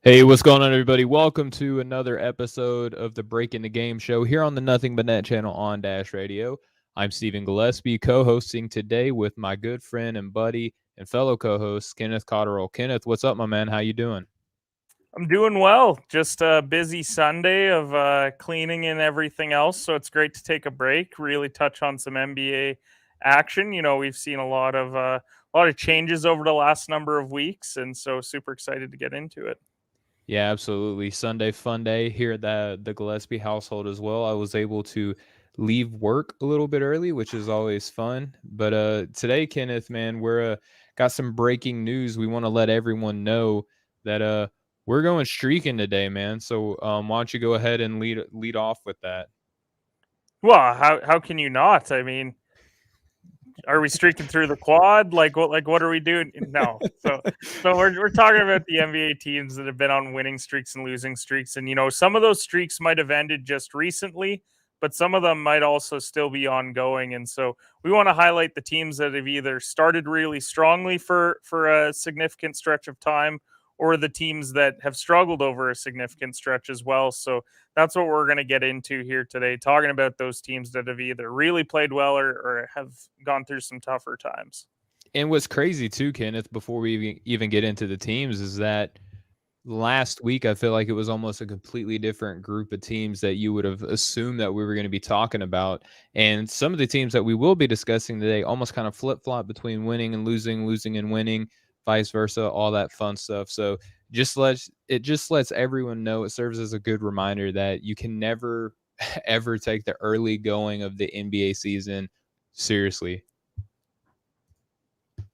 Hey, what's going on, everybody? Welcome to another episode of the Breaking the Game show here on the Nothing But Net channel on Dash Radio. I'm Stephen Gillespie, co-hosting today with my good friend and buddy and fellow co-host Kenneth Cotterill. Kenneth, what's up, my man? How you doing? I'm doing well. Just a busy Sunday of cleaning and everything else. So it's great to take a break, really touch on some NBA action. We've seen a lot of changes over the last number of weeks, and so super excited to get into it. Yeah, absolutely. Sunday fun day here at the Gillespie household as well. I was able to leave work a little bit early, which is always fun. But today, Kenneth, man, we're got some breaking news. We want to let everyone know that we're going streaking today, man. So why don't you go ahead and lead off with that? Well, how can you not? I mean, are we streaking through the quad? What are we doing? No. So we're talking about the NBA teams that have been on winning streaks and losing streaks, and some of those streaks might have ended just recently, but some of them might also still be ongoing. And so we want to highlight the teams that have either started really strongly for a significant stretch of time, or the teams that have struggled over a significant stretch as well. So that's what we're going to get into here today, talking about those teams that have either really played well or have gone through some tougher times. And what's crazy too, Kenneth, before we even get into the teams, is that last week I feel like it was almost a completely different group of teams that you would have assumed that we were going to be talking about. And some of the teams that we will be discussing today almost kind of flip-flop between winning and losing, losing and winning, vice versa, all that fun stuff. So it just lets everyone know, it serves as a good reminder that you can never ever take the early going of the NBA season seriously.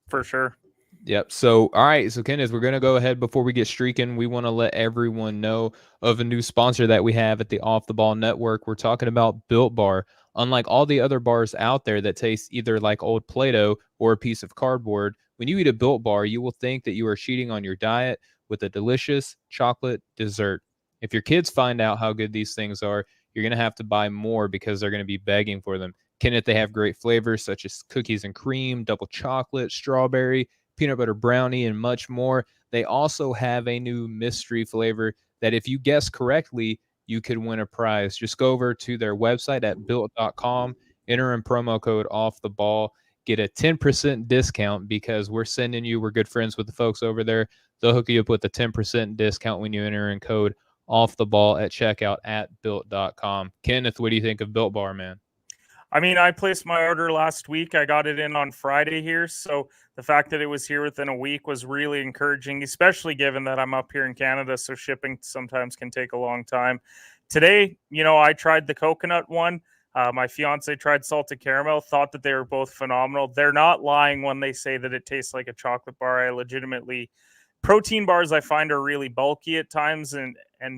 For sure. Yep. So, all right. So, Kenneth, we're going to go ahead before we get streaking. We want to let everyone know of a new sponsor that we have at the Off the Ball Network. We're talking about Built Bar. Unlike all the other bars out there that taste either like old Play Doh or a piece of cardboard, when you eat a Built Bar, you will think that you are cheating on your diet with a delicious chocolate dessert. If your kids find out how good these things are, you're going to have to buy more because they're going to be begging for them. Kenneth, they have great flavors such as cookies and cream, double chocolate, strawberry, peanut butter brownie, and much more. They also have a new mystery flavor that if you guess correctly, you could win a prize. Just go over to their website at built.com, enter in promo code off the ball, get a 10% discount because we're good friends with the folks over there. They'll hook you up with a 10% discount when you enter in code off the ball at checkout at built.com. Kenneth, what do you think of Built Bar, man? I mean, I placed my order last week. I got it in on Friday here. So the fact that it was here within a week was really encouraging, especially given that I'm up here in Canada. So shipping sometimes can take a long time. Today, I tried the coconut one. My fiance tried salted caramel, thought that they were both phenomenal. They're not lying when they say that it tastes like a chocolate bar. I legitimately protein bars I find are really bulky at times, and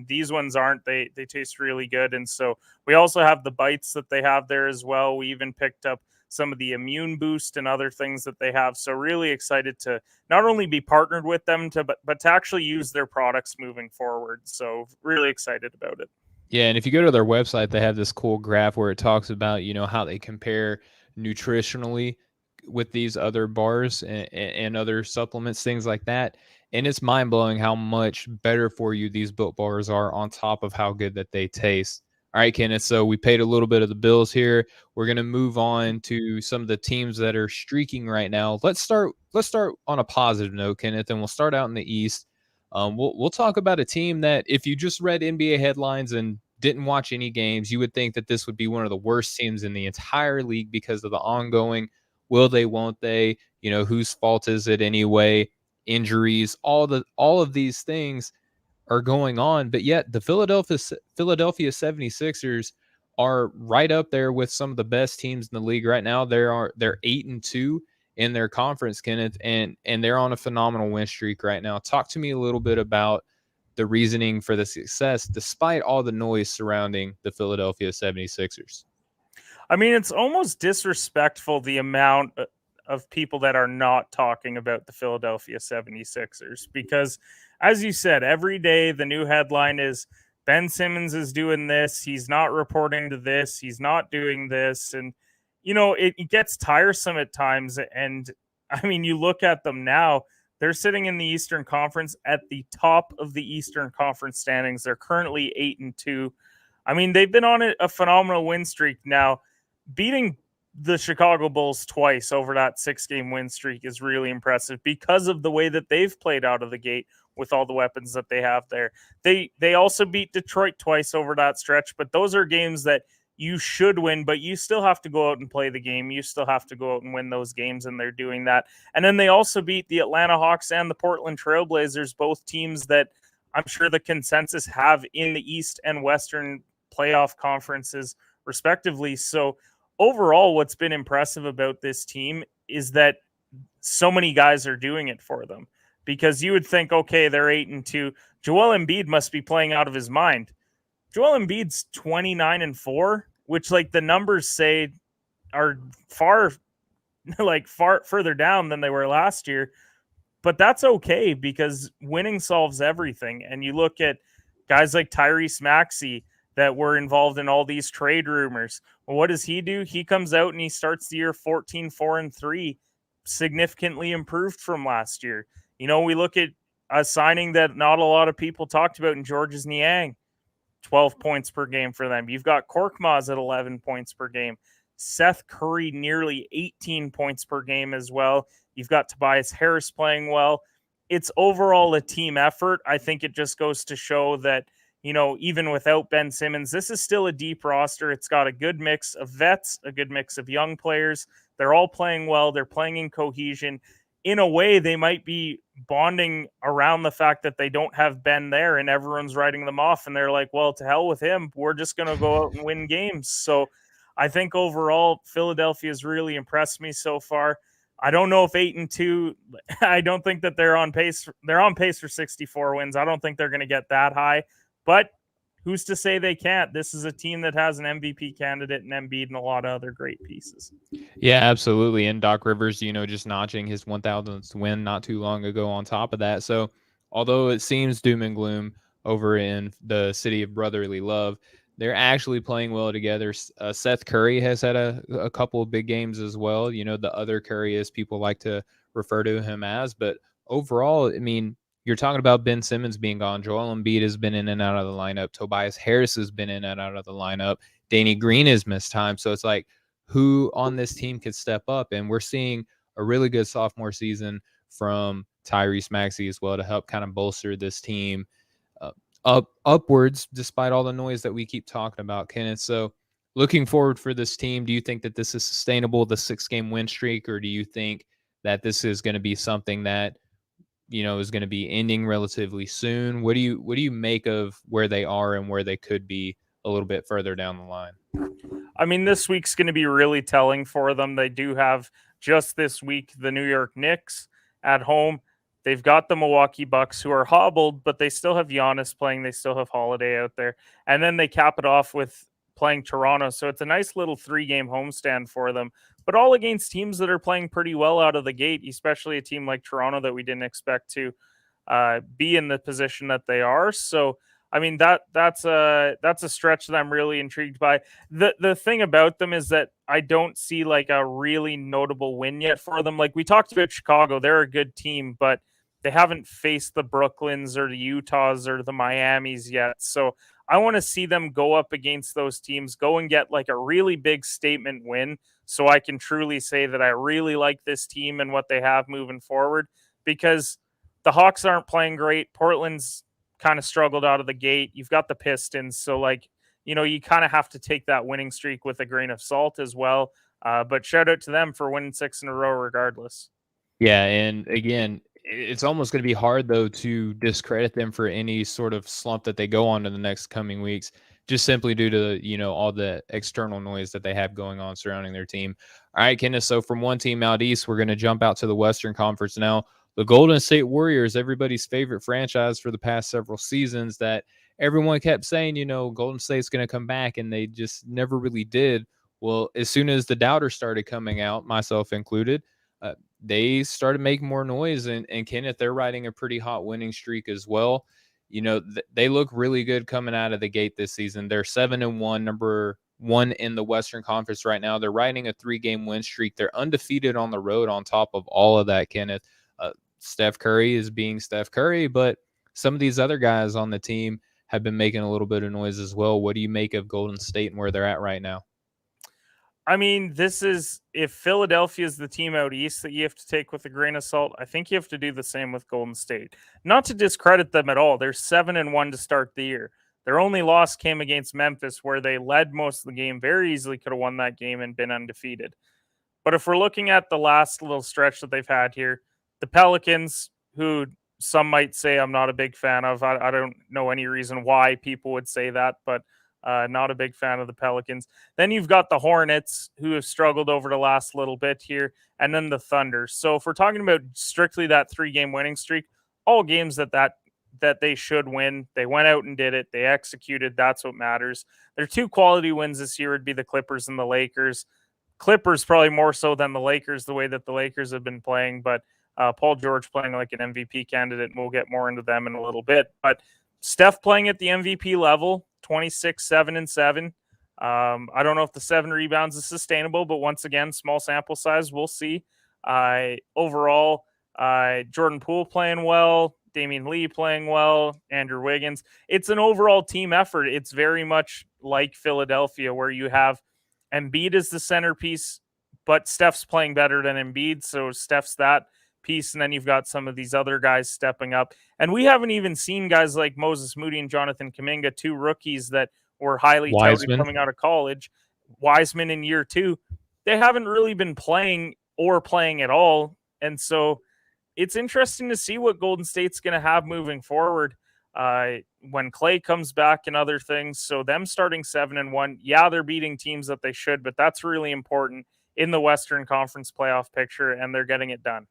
these ones aren't. They taste really good. And so we also have the bites that they have there as well. We even picked up some of the immune boost and other things that they have. So really excited to not only be partnered with them but to actually use their products moving forward. So really excited about it. Yeah, and if you go to their website, they have this cool graph where it talks about, how they compare nutritionally with these other bars and other supplements, things like that. And it's mind blowing how much better for you these Built bars are on top of how good that they taste. All right, Kenneth. So we paid a little bit of the bills here. We're gonna move on to some of the teams that are streaking right now. Let's start on a positive note, Kenneth, and we'll start out in the East. We'll talk about a team that if you just read NBA headlines and didn't watch any games, you would think that this would be one of the worst teams in the entire league because of the ongoing will they, won't they, whose fault is it anyway, injuries, all of these things are going on. But yet the Philadelphia 76ers are right up there with some of the best teams in the league right now. They're 8-2 in their conference, Kenneth, and they're on a phenomenal win streak right now. Talk to me a little bit about the reasoning for the success despite all the noise surrounding the Philadelphia 76ers. I mean, it's almost disrespectful the amount of people that are not talking about the Philadelphia 76ers because, as you said, every day the new headline is Ben Simmons is doing this. He's not reporting to this. He's not doing this. And, it gets tiresome at times. And I mean, you look at them now, They're sitting in the Eastern Conference at the top of the Eastern Conference standings. They're currently 8-2. I mean, they've been on a phenomenal win streak now. Beating the Chicago Bulls twice over that 6-game win streak is really impressive because of the way that they've played out of the gate with all the weapons that they have there. They also beat Detroit twice over that stretch, but those are games that you should win, but you still have to go out and play the game. You still have to go out and win those games, and they're doing that. And then they also beat the Atlanta Hawks and the Portland Trailblazers, both teams that I'm sure the consensus have in the East and Western playoff conferences, respectively. So overall, what's been impressive about this team is that so many guys are doing it for them. Because you would think, okay, they're 8-2. Joel Embiid must be playing out of his mind. Joel Embiid's 29-4, which like the numbers say are far further down than they were last year. But that's okay because winning solves everything. And you look at guys like Tyrese Maxey that were involved in all these trade rumors. Well, what does he do? He comes out and he starts the year 14-4-3, significantly improved from last year. You know, we look at a signing that not a lot of people talked about in Georges Niang, 12 points per game for them. You've got Korkmaz at 11 points per game. Seth Curry nearly 18 points per game as well. You've got Tobias Harris playing well. It's overall a team effort. I think it just goes to show that, you know, even without Ben Simmons, this is still a deep roster. It's got a good mix of vets, a good mix of young players. They're all playing well. They're playing in cohesion. In a way, they might be bonding around the fact that they don't have Ben there and everyone's writing them off. And they're like, well, to hell with him. We're just going to go out and win games. So I think overall, Philadelphia has really impressed me so far. I don't know if 8-2, I don't think that they're on pace. They're on pace for 64 wins. I don't think they're going to get that high, but who's to say they can't? This is a team that has an MVP candidate and Embiid and a lot of other great pieces. Yeah, absolutely. And Doc Rivers, you know, just notching his 1,000th win not too long ago on top of that. So although it seems doom and gloom over in the city of brotherly love, they're actually playing well together. Seth Curry has had a couple of big games as well. You know, the other Curry, as people like to refer to him as. But overall, I mean, you're talking about Ben Simmons being gone. Joel Embiid has been in and out of the lineup. Tobias Harris has been in and out of the lineup. Danny Green has missed time. So it's like, who on this team could step up? And we're seeing a really good sophomore season from Tyrese Maxey as well to help kind of bolster this team upwards, despite all the noise that we keep talking about, Kenneth. So looking forward for this team, do you think that this is sustainable, the 6-game win streak, or do you think that this is going to be something that, you know, is going to be ending relatively soon? What do you make of where they are and where they could be a little bit further down the line? I mean, this week's going to be really telling for them. They do have just this week the New York Knicks at home. They've got the Milwaukee Bucks, who are hobbled, but they still have Giannis playing. They still have Holiday out there. And then they cap it off with playing Toronto. So it's a nice little 3-game homestand for them, but all against teams that are playing pretty well out of the gate, especially a team like Toronto that we didn't expect to be in the position that they are. So, I mean, that's a stretch that I'm really intrigued by. The thing about them is that I don't see like a really notable win yet for them. Like we talked about Chicago, they're a good team, but they haven't faced the Brooklyns or the Utahs or the Miamis yet. So I want to see them go up against those teams, go and get like a really big statement win so I can truly say that I really like this team and what they have moving forward, because the Hawks aren't playing great. Portland's kind of struggled out of the gate. You've got the Pistons. So like, you know, you kind of have to take that winning streak with a grain of salt as well. But shout out to them for winning 6 in a row regardless. Yeah, and again, it's almost going to be hard, though, to discredit them for any sort of slump that they go on in the next coming weeks, just simply due to, you know, all the external noise that they have going on surrounding their team. All right, Kenneth, so from one team out east, we're going to jump out to the Western Conference now. The Golden State Warriors, everybody's favorite franchise for the past several seasons, that everyone kept saying, you know, Golden State's going to come back, and they just never really did. Well, as soon as the doubters started coming out, myself included, they started making more noise, and Kenneth, they're riding a pretty hot winning streak as well. You know, they look really good coming out of the gate this season. They're 7-1, number 1 in the Western Conference right now. They're riding a 3-game win streak. They're undefeated on the road on top of all of that, Kenneth. Steph Curry is being Steph Curry, but some of these other guys on the team have been making a little bit of noise as well. What do you make of Golden State and where they're at right now? I mean, this is if Philadelphia is the team out east that you have to take with a grain of salt, I think you have to do the same with Golden State. Not to discredit them at all. They're 7-1 to start the year. Their only loss came against Memphis, where they led most of the game, very easily could have won that game and been undefeated. But if we're looking at the last little stretch that they've had here, the Pelicans, who some might say I'm not a big fan of, I don't know any reason why people would say that, but not a big fan of the Pelicans. Then you've got the Hornets, who have struggled over the last little bit here, and then the Thunder. So if we're talking about strictly that 3-game winning streak, all games that they should win, they went out and did it. They executed. That's what matters. Their 2 quality wins this year would be the Clippers and the Lakers. Clippers probably more so than the Lakers, the way that the Lakers have been playing, but Paul George playing like an MVP candidate, and we'll get more into them in a little bit. But Steph playing at the MVP level, 26, 7, and 7. I don't know if the 7 rebounds is sustainable, but once again, small sample size, we'll see. Overall, Jordan Poole playing well, Damian Lee playing well, Andrew Wiggins. It's an overall team effort. It's very much like Philadelphia, where you have Embiid is the centerpiece, but Steph's playing better than Embiid, so Steph's that piece, and then you've got some of these other guys stepping up. And we haven't even seen guys like Moses Moody and Jonathan Kuminga, 2 rookies that were highly touted coming out of college. Wiseman in year 2. They haven't really been playing or playing at all, and so it's interesting to see what Golden State's going to have moving forward. When Clay comes back and other things. So them starting 7-1, yeah, they're beating teams that they should, but that's really important in the Western Conference playoff picture, and they're getting it done.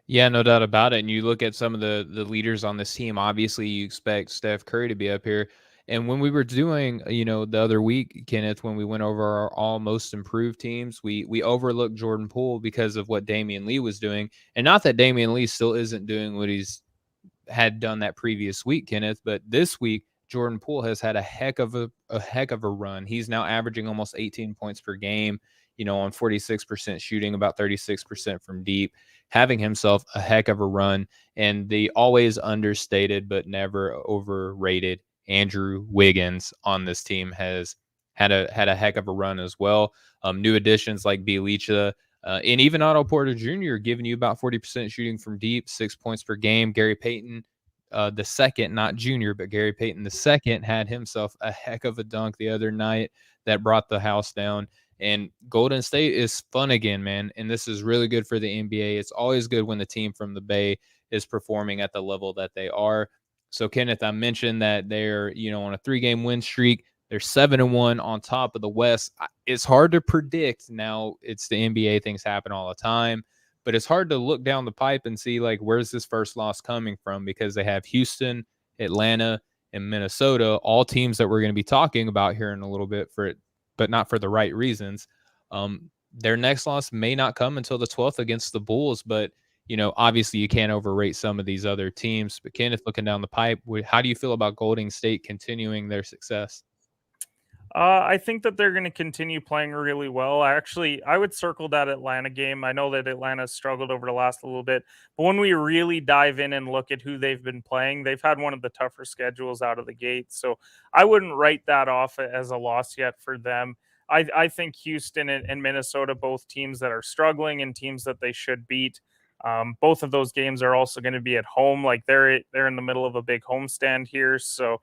Yeah, no doubt about it. And you look at some of the leaders on this team. Obviously, you expect Steph Curry to be up here. And when we were doing, the other week, Kenneth, when we went over our all most improved teams, we overlooked Jordan Poole because of what Damian Lee was doing. And not that Damian Lee still isn't doing what he's had done that previous week, Kenneth, but this week Jordan Poole has had a heck of a run. He's now averaging almost 18 points per game, on 46% shooting, about 36% from deep, having himself a heck of a run. And the always understated but never overrated Andrew Wiggins on this team has had a heck of a run as well. New additions like Bjelica, and even Otto Porter Jr. giving you about 40% shooting from deep, 6 points per game. Gary Payton, the second, not junior, but Gary Payton the second had himself a heck of a dunk the other night that brought the house down. And Golden State is fun again, man. And this is really good for the NBA. It's always good when the team from the Bay is performing at the level that they are. So, Kenneth, I mentioned that they're, on a 3-game win streak. They're 7-1 on top of the West. It's hard to predict. Now, it's the NBA. Things happen all the time. But it's hard to look down the pipe and see, where's this first loss coming from? Because they have Houston, Atlanta, and Minnesota, all teams that we're going to be talking about here in a little bit, but not for the right reasons. Their next loss may not come until the 12th against the Bulls. But, obviously you can't overrate some of these other teams. But, Kenneth, looking down the pipe, how do you feel about Golden State continuing their success? I think that they're going to continue playing really well. I would circle that Atlanta game. I know that Atlanta struggled over the last little bit, but when we really dive in and look at who they've been playing, they've had one of the tougher schedules out of the gate. So I wouldn't write that off as a loss yet for them. I think Houston and Minnesota, both teams that are struggling and teams that they should beat. Both of those games are also going to be at home. They're in the middle of a big homestand here. So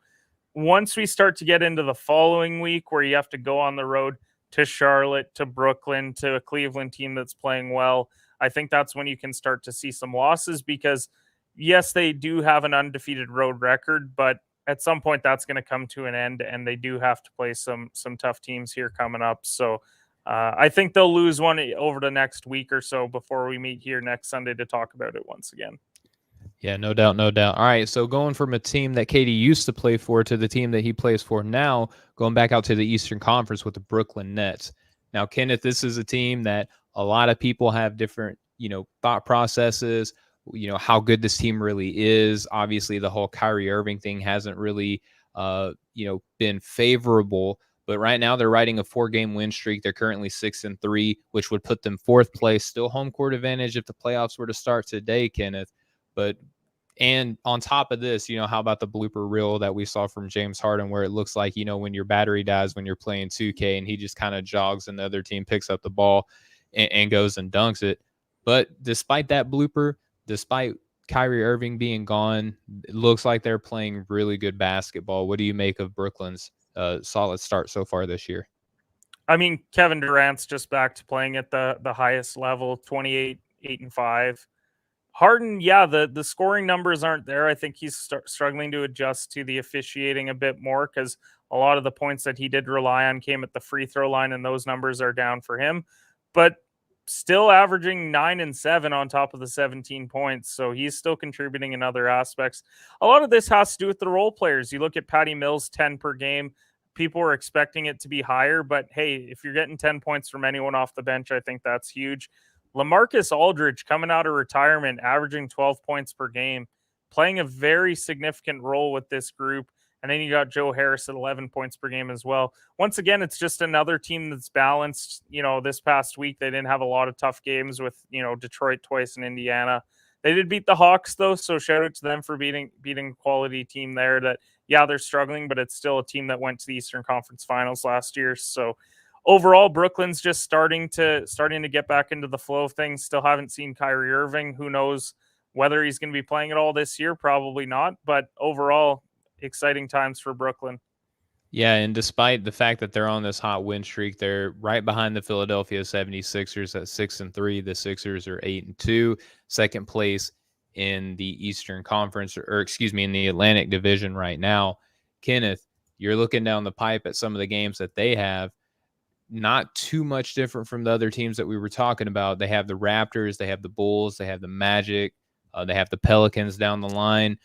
once we start to get into the following week where you have to go on the road to Charlotte, to Brooklyn, to a Cleveland team that's playing well, I think that's when you can start to see some losses because, yes, they do have an undefeated road record, but at some point that's going to come to an end, and they do have to play some tough teams here coming up. So I think they'll lose one over the next week or so before we meet here next Sunday to talk about it once again. Yeah, no doubt, no doubt. All right, so going from a team that KD used to play for to the team that he plays for now, going back out to the Eastern Conference with the Brooklyn Nets. Now, Kenneth, this is a team that a lot of people have different, thought processes, how good this team really is. Obviously, the whole Kyrie Irving thing hasn't really, been favorable. But right now they're riding a 4-game win streak. They're currently 6-3, which would put them 4th place, still home court advantage if the playoffs were to start today, Kenneth. But and on top of this, how about the blooper reel that we saw from James Harden, where it looks like, when your battery dies when you're playing 2K and he just kind of jogs and the other team picks up the ball and goes and dunks it. But despite that blooper, despite Kyrie Irving being gone, it looks like they're playing really good basketball. What do you make of Brooklyn's solid start so far this year? I mean, Kevin Durant's just back to playing at the highest level, 28, 8-5. Harden, yeah, the scoring numbers aren't there. I think he's struggling to adjust to the officiating a bit more because a lot of the points that he did rely on came at the free throw line, and those numbers are down for him. But still averaging 9 and 7 on top of the 17 points. So he's still contributing in other aspects. A lot of this has to do with the role players. You look at Patty Mills, 10 per game. People were expecting it to be higher, but hey, if you're getting 10 points from anyone off the bench, I think that's huge. Lamarcus Aldridge coming out of retirement, averaging 12 points per game, playing a very significant role with this group. And then you got Joe Harris at 11 points per game as well. Once again, it's just another team that's balanced. This past week, they didn't have a lot of tough games with, Detroit twice and Indiana. They did beat the Hawks, though, so shout out to them for beating quality team there that, yeah, they're struggling, but it's still a team that went to the Eastern Conference Finals last year. So overall, Brooklyn's just starting to get back into the flow of things. Still haven't seen Kyrie Irving. Who knows whether he's going to be playing at all this year? Probably not. But overall, exciting times for Brooklyn. Yeah, and despite the fact that they're on this hot win streak, they're right behind the Philadelphia 76ers at 6-3. The Sixers are 8-2, second place in the Eastern Conference, or excuse me, in the Atlantic Division right now. Kenneth, you're looking down the pipe at some of the games that they have. Not too much different from the other teams that we were talking about. They have the Raptors, they have the Bulls, they have the Magic, they have the Pelicans down the line.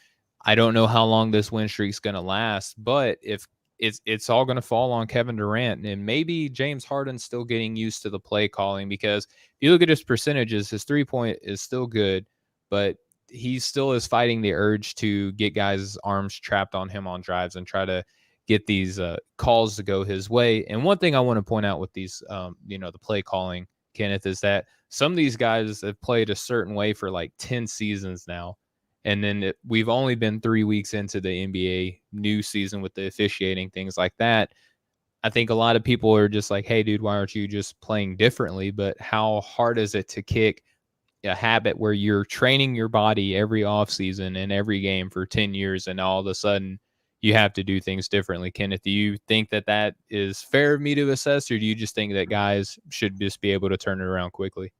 I don't know how long this win streak's going to last, but if it's all going to fall on Kevin Durant, and maybe James Harden's still getting used to the play calling, because if you look at his percentages, his 3-point is still good, but he still is fighting the urge to get guys' arms trapped on him on drives and try to get these calls to go his way. And one thing I want to point out with these, the play calling, Kenneth, is that some of these guys have played a certain way for like 10 seasons now. And then we've only been 3 weeks into the NBA new season with the officiating, things like that. I think a lot of people are just like, hey, dude, why aren't you just playing differently? But how hard is it to kick a habit where you're training your body every offseason and every game for 10 years, and all of a sudden you have to do things differently? Kenneth, do you think that is fair of me to assess, or do you just think that guys should just be able to turn it around quickly?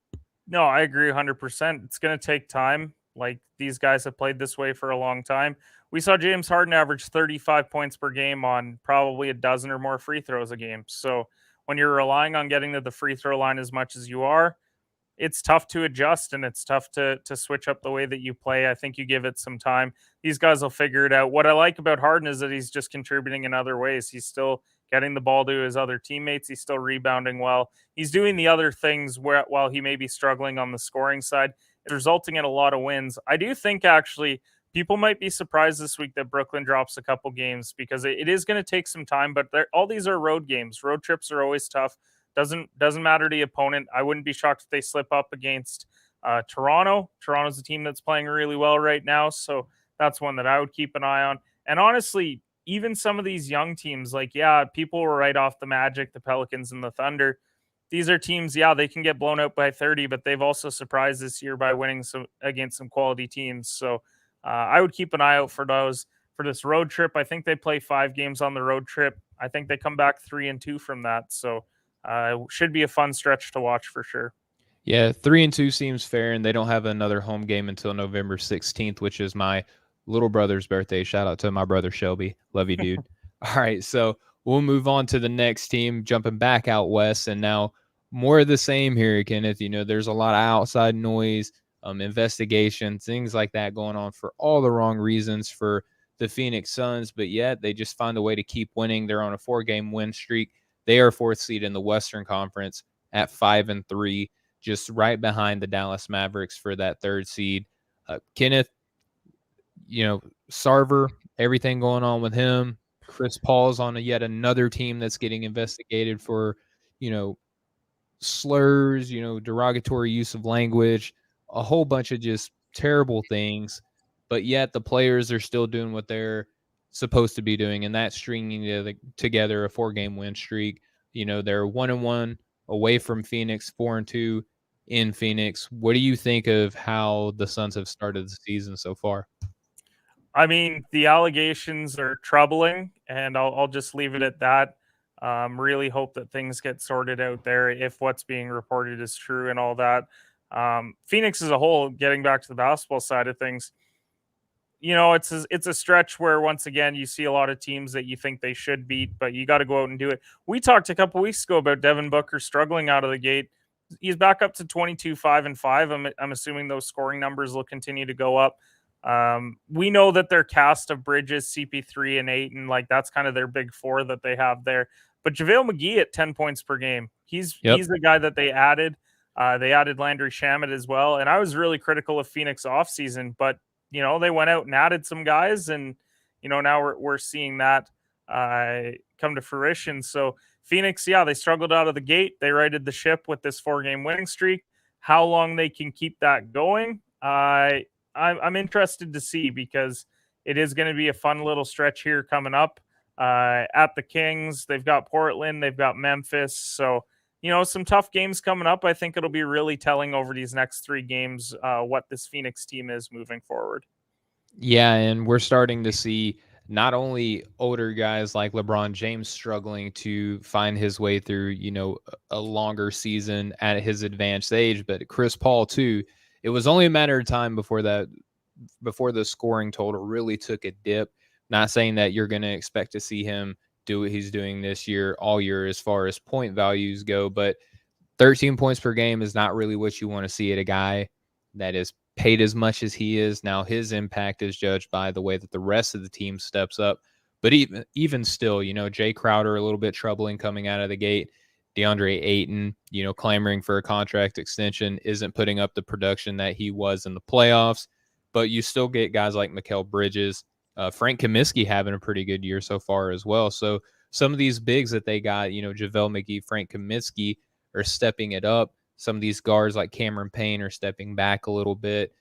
No, I agree 100%. It's going to take time. Like, these guys have played this way for a long time. We saw James Harden average 35 points per game on probably a dozen or more free throws a game. So when you're relying on getting to the free throw line as much as you are, it's tough to adjust, and it's tough to switch up the way that you play. I think you give it some time. These guys will figure it out. What I like about Harden is that he's just contributing in other ways. He's still getting the ball to his other teammates. He's still rebounding well. He's doing the other things while he may be struggling on the scoring side. It's resulting in a lot of wins. I do think actually people might be surprised this week that Brooklyn drops a couple games, because it is going to take some time, but all these are road games. Road trips are always tough. Doesn't matter the opponent. I wouldn't be shocked if they slip up against Toronto. Toronto's a team that's playing really well right now, so that's one that I would keep an eye on. And honestly, even some of these young teams, like, yeah, people were right off the Magic, the Pelicans, and the Thunder. These are teams, yeah, they can get blown out by 30, but they've also surprised this year by winning against some quality teams. So I would keep an eye out for those. For this road trip, I think they play 5 games on the road trip. I think they come back 3-2 from that. So should be a fun stretch to watch for sure. Yeah, 3-2 seems fair, and they don't have another home game until November 16th, which is my little brother's birthday. Shout out to my brother Shelby. Love you, dude. All right, so we'll move on to the next team, jumping back out west, and now more of the same here, Kenneth. There's a lot of outside noise, investigation, things like that going on for all the wrong reasons for the Phoenix Suns, but yet they just find a way to keep winning. They're on a 4-game win streak. They are 4th seed in the Western Conference at 5-3, just right behind the Dallas Mavericks for that 3rd seed. Kenneth, Sarver, everything going on with him. Chris Paul's on yet another team that's getting investigated for, slurs, derogatory use of language, a whole bunch of just terrible things, but yet the players are still doing what they're supposed to be doing, and that's stringing together a 4-game win streak. They're 1-1 away from Phoenix, 4-2 in Phoenix. What do you think of how the Suns have started the season so far? I mean, the allegations are troubling, and I'll just leave it at that. Really hope that things get sorted out there if what's being reported is true and all that. Phoenix as a whole, getting back to the basketball side of things, it's a stretch where once again you see a lot of teams that you think they should beat, but you got to go out and do it. We talked a couple weeks ago about Devin Booker struggling out of the gate. He's back up to 22-5-5. I'm assuming those scoring numbers will continue to go up. We know that their cast of Bridges, CP3, and Ayton, like that's kind of their big four that they have there. But JaVale McGee at 10 points per game, he's the guy that they added. They added Landry Shamet as well, and I was really critical of Phoenix offseason, but they went out and added some guys, and now we're seeing that come to fruition. So Phoenix, they struggled out of the gate. They righted the ship with this 4-game winning streak. How long they can keep that going, I'm interested to see, because it is going to be a fun little stretch here coming up at the Kings. They've got Portland, they've got Memphis. So, some tough games coming up. I think it'll be really telling over these next 3 games what this Phoenix team is moving forward. Yeah, and we're starting to see not only older guys like LeBron James struggling to find his way through, a longer season at his advanced age, but Chris Paul too. It was only a matter of time before the scoring total really took a dip. Not saying that you're going to expect to see him do what he's doing this year all year as far as point values go, but 13 points per game is not really what you want to see at a guy that is paid as much as he is. Now, his impact is judged by the way that the rest of the team steps up. But even still, Jay Crowder a little bit troubling coming out of the gate. DeAndre Ayton, clamoring for a contract extension, isn't putting up the production that he was in the playoffs. But you still get guys like Mikal Bridges, Frank Kaminsky having a pretty good year so far as well. So some of these bigs that they got, JaVale McGee, Frank Kaminsky, are stepping it up. Some of these guards like Cameron Payne are stepping back a little bit.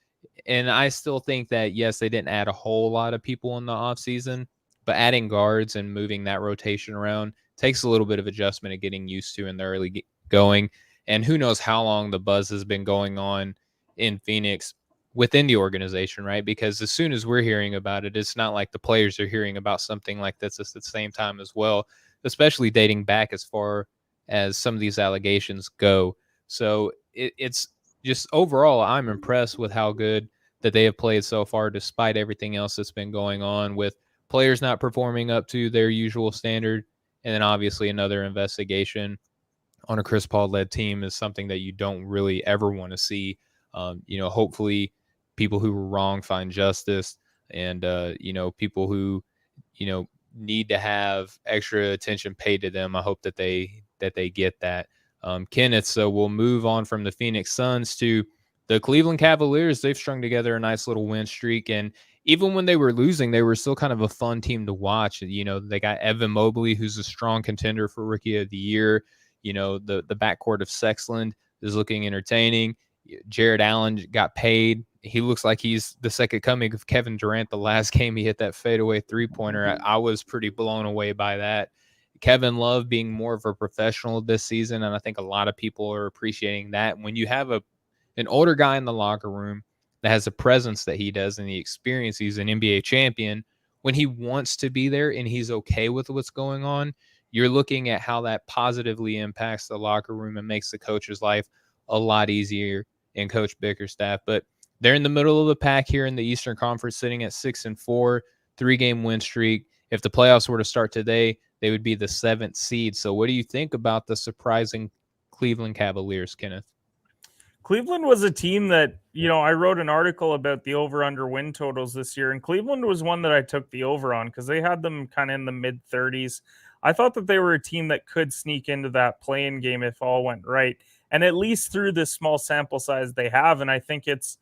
And I still think that, yes, they didn't add a whole lot of people in the offseason, but adding guards and moving that rotation around takes a little bit of adjustment of getting used to in the early going. And who knows how long the buzz has been going on in Phoenix within the organization, right? Because as soon as we're hearing about it, it's not like the players are hearing about something like this at the same time as well, especially dating back as far as some of these allegations go. So it's just overall, I'm impressed with how good that they have played so far, despite everything else that's been going on with players not performing up to their usual standard. And then obviously another investigation on a Chris Paul-led team is something that you don't really ever want to see. Hopefully people who were wrong find justice, and, people who, need to have extra attention paid to them. I hope that they get that. Kenneth, so we'll move on from the Phoenix Suns to the Cleveland Cavaliers. They've strung together a nice little win streak, and even when they were losing, they were still kind of a fun team to watch. They got Evan Mobley, who's a strong contender for Rookie of the Year. The backcourt of Sexland is looking entertaining. Jared Allen got paid. He looks like he's the second coming of Kevin Durant. The last game he hit that fadeaway three-pointer. I was pretty blown away by that. Kevin Love being more of a professional this season, and I think a lot of people are appreciating that. When you have an older guy in the locker room that has a presence that he does and the experience, he's an NBA champion, when he wants to be there and he's okay with what's going on, you're looking at how that positively impacts the locker room and makes the coach's life a lot easier in Coach Bickerstaff. But they're in the middle of the pack here in the Eastern Conference, sitting at 6-4, 3-game win streak. If the playoffs were to start today, they would be the 7th seed. So what do you think about the surprising Cleveland Cavaliers, Kenneth? Cleveland was a team that, I wrote an article about the over-under win totals this year, and Cleveland was one that I took the over on because they had them kind of in the mid-30s. I thought that they were a team that could sneak into that play-in game if all went right, and at least through this small sample size they have, and I think it's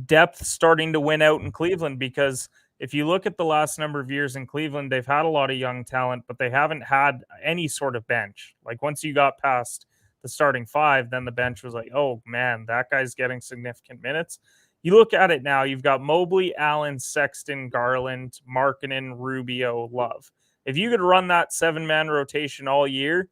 depth starting to win out in Cleveland, because if you look at the last number of years in Cleveland, they've had a lot of young talent, but they haven't had any sort of bench. Like once you got past the starting 5, then the bench was like, oh man, that guy's getting significant minutes. you look at it now, you've got Mobley, Allen, Sexton, Garland, Markkanen, Rubio, Love. If you could run that 7-man rotation all year,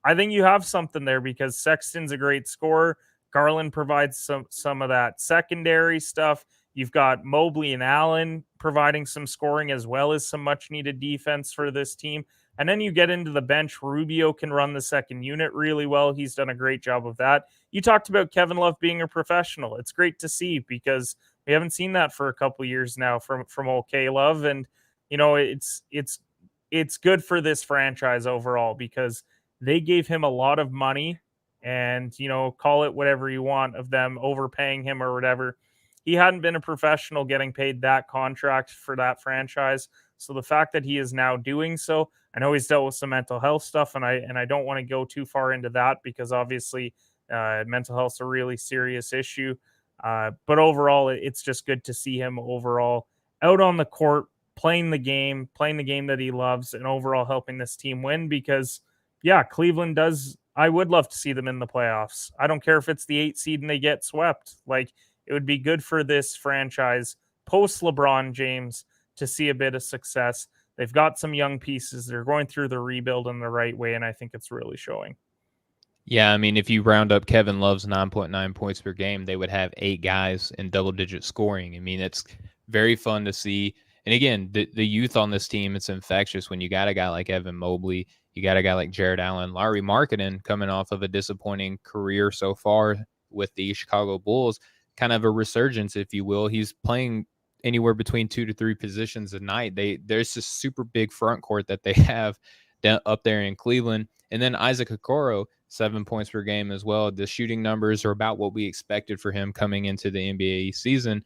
I think you have something there because Sexton's a great scorer. Garland provides some of that secondary stuff. You've got Mobley and Allen providing some scoring as well as some much needed defense for this team. And then you get into the bench. Rubio can run the second unit really well. He's done a great job of that. You talked about Kevin Love being a professional. It's great to see because we haven't seen that for a couple years now from OK Love. And, it's good for this franchise overall because they gave him a lot of money and, call it whatever you want of them overpaying him or whatever. He hadn't been a professional getting paid that contract for that franchise. So the fact that he is now doing so, I know he's dealt with some mental health stuff, and I don't want to go too far into that because obviously mental health is a really serious issue. But overall, it's just good to see him overall out on the court, playing the game that he loves, and overall helping this team win because, yeah, Cleveland does. I would love to see them in the playoffs. I don't care if it's the 8 seed and they get swept. Like, it would be good for this franchise post LeBron James to see a bit of success. They've got some young pieces. They're going through the rebuild in the right way, and I think it's really showing. Yeah, I mean, if you round up Kevin Love's 9.9 points per game, they would have 8 guys in double-digit scoring. I mean, it's very fun to see. And again, the youth on this team, it's infectious when you got a guy like Evan Mobley, you got a guy like Jared Allen, Lauri Markkanen coming off of a disappointing career so far with the Chicago Bulls, kind of a resurgence, if you will. He's playing anywhere between 2 to 3 positions a night. There's this super big front court that they have up there in Cleveland. And then Isaac Okoro, 7 points per game as well. The shooting numbers are about what we expected for him coming into the NBA season,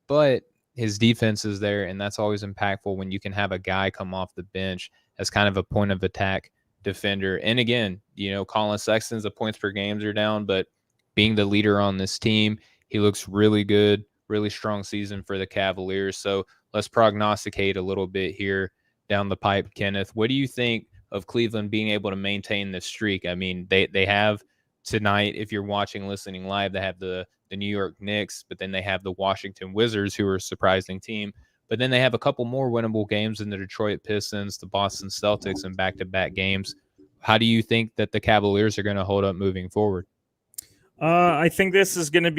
but his defense is there, and that's always impactful when you can have a guy come off the bench as kind of a point of attack defender. And again, Colin Sexton's the points per games are down, but being the leader on this team, he looks really good, really strong season for the Cavaliers. So let's prognosticate a little bit here down the pipe, Kenneth. What do you think of Cleveland being able to maintain this streak? I mean, they have tonight, if you're watching, listening live, they have the New York Knicks, but then they have the Washington Wizards, who are a surprising team. But then they have a couple more winnable games in the Detroit Pistons, the Boston Celtics, in back-to-back games. How do you think that the Cavaliers are going to hold up moving forward? I think there's going to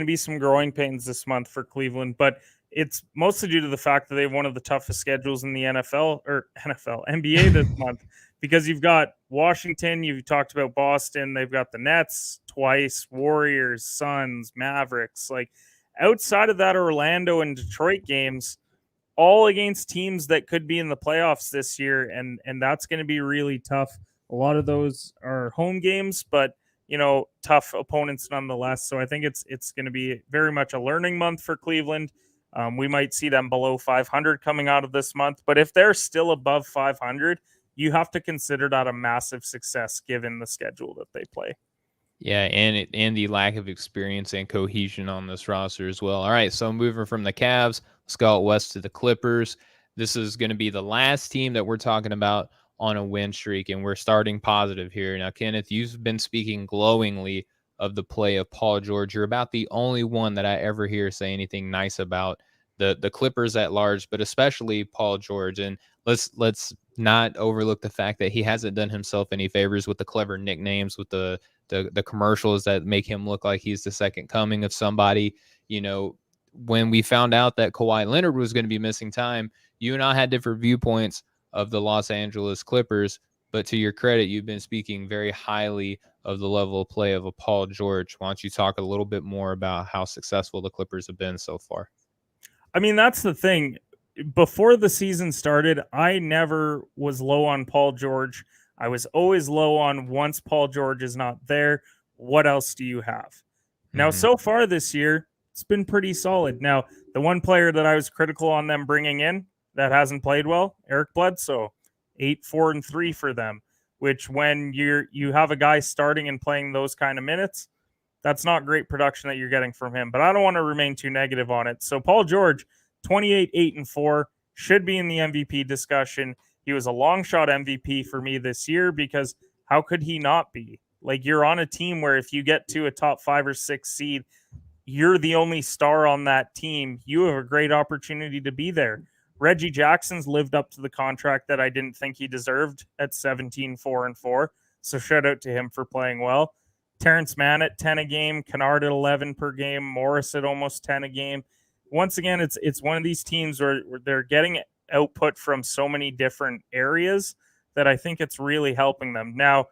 be some growing pains this month for Cleveland, but it's mostly due to the fact that they have one of the toughest schedules in the NBA this month, because you've got Washington, you've talked about Boston, they've got the Nets twice, Warriors, Suns, Mavericks. Like, outside of that Orlando and Detroit games, all against teams that could be in the playoffs this year, and that's going to be really tough. A lot of those are home games, but tough opponents nonetheless. So I think it's going to be very much a learning month for Cleveland. We might see them below 500 coming out of this month, but if they're still above 500, you have to consider that a massive success given the schedule that they play. Yeah, and the lack of experience and cohesion on this roster as well. All right, so moving from the Cavs, let's go out west to the Clippers. This is going to be the last team that we're talking about on a win streak, and we're starting positive here. Now, Kenneth, you've been speaking glowingly of the play of Paul George. You're about the only one that I ever hear say anything nice about the Clippers at large, but especially Paul George. And let's not overlook the fact that he hasn't done himself any favors with the clever nicknames, with the commercials that make him look like he's the second coming of somebody. When we found out that Kawhi Leonard was going to be missing time, you and I had different viewpoints of the Los Angeles Clippers, but to your credit, you've been speaking very highly of the level of play of a Paul George. Why don't you talk a little bit more about how successful the Clippers have been so far? I mean, that's the thing. Before the season started, I never was low on Paul George. I was always low on, once Paul George is not there, what else do you have? Now, so far this year, it's been pretty solid. Now, the one player that I was critical on them bringing in that hasn't played well, Eric Bledsoe, 8-4-3 for them, which when you have a guy starting and playing those kind of minutes, that's not great production that you're getting from him. But I don't want to remain too negative on it. So Paul George, 28-8-4, should be in the MVP discussion. He was a long shot MVP for me this year because how could he not be? Like, you're on a team where if you get to a top 5 or 6 seed, you're the only star on that team, you have a great opportunity to be there. Reggie Jackson's lived up to the contract that I didn't think he deserved at 17-4-4. So shout out to him for playing well. Terrence Mann at 10 a game, Kennard at 11 per game, Morris at almost 10 a game. Once again, it's one of these teams where they're getting output from so many different areas that I think it's really helping them. Now,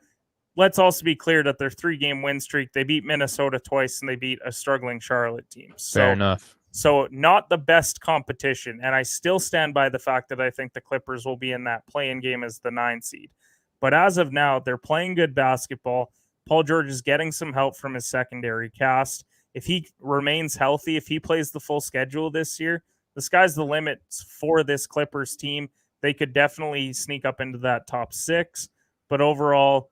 let's also be clear that their 3-game win streak, they beat Minnesota twice and they beat a struggling Charlotte team. Fair enough. So not the best competition. And I still stand by the fact that I think the Clippers will be in that play-in game as the 9 seed. But as of now, they're playing good basketball. Paul George is getting some help from his secondary cast. If he remains healthy, if he plays the full schedule this year, the sky's the limit for this Clippers team. They could definitely sneak up into that top 6. But overall,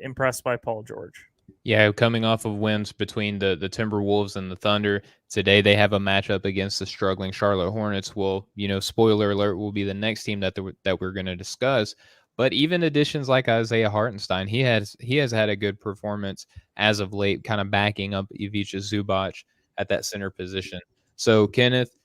impressed by Paul George. Yeah, coming off of wins between the Timberwolves and the Thunder, today they have a matchup against the struggling Charlotte Hornets. Well, spoiler alert, will be the next team that we're going to discuss. But even additions like Isaiah Hartenstein, he has had a good performance as of late, kind of backing up Ivica Zubac at that center position. So, Kenneth,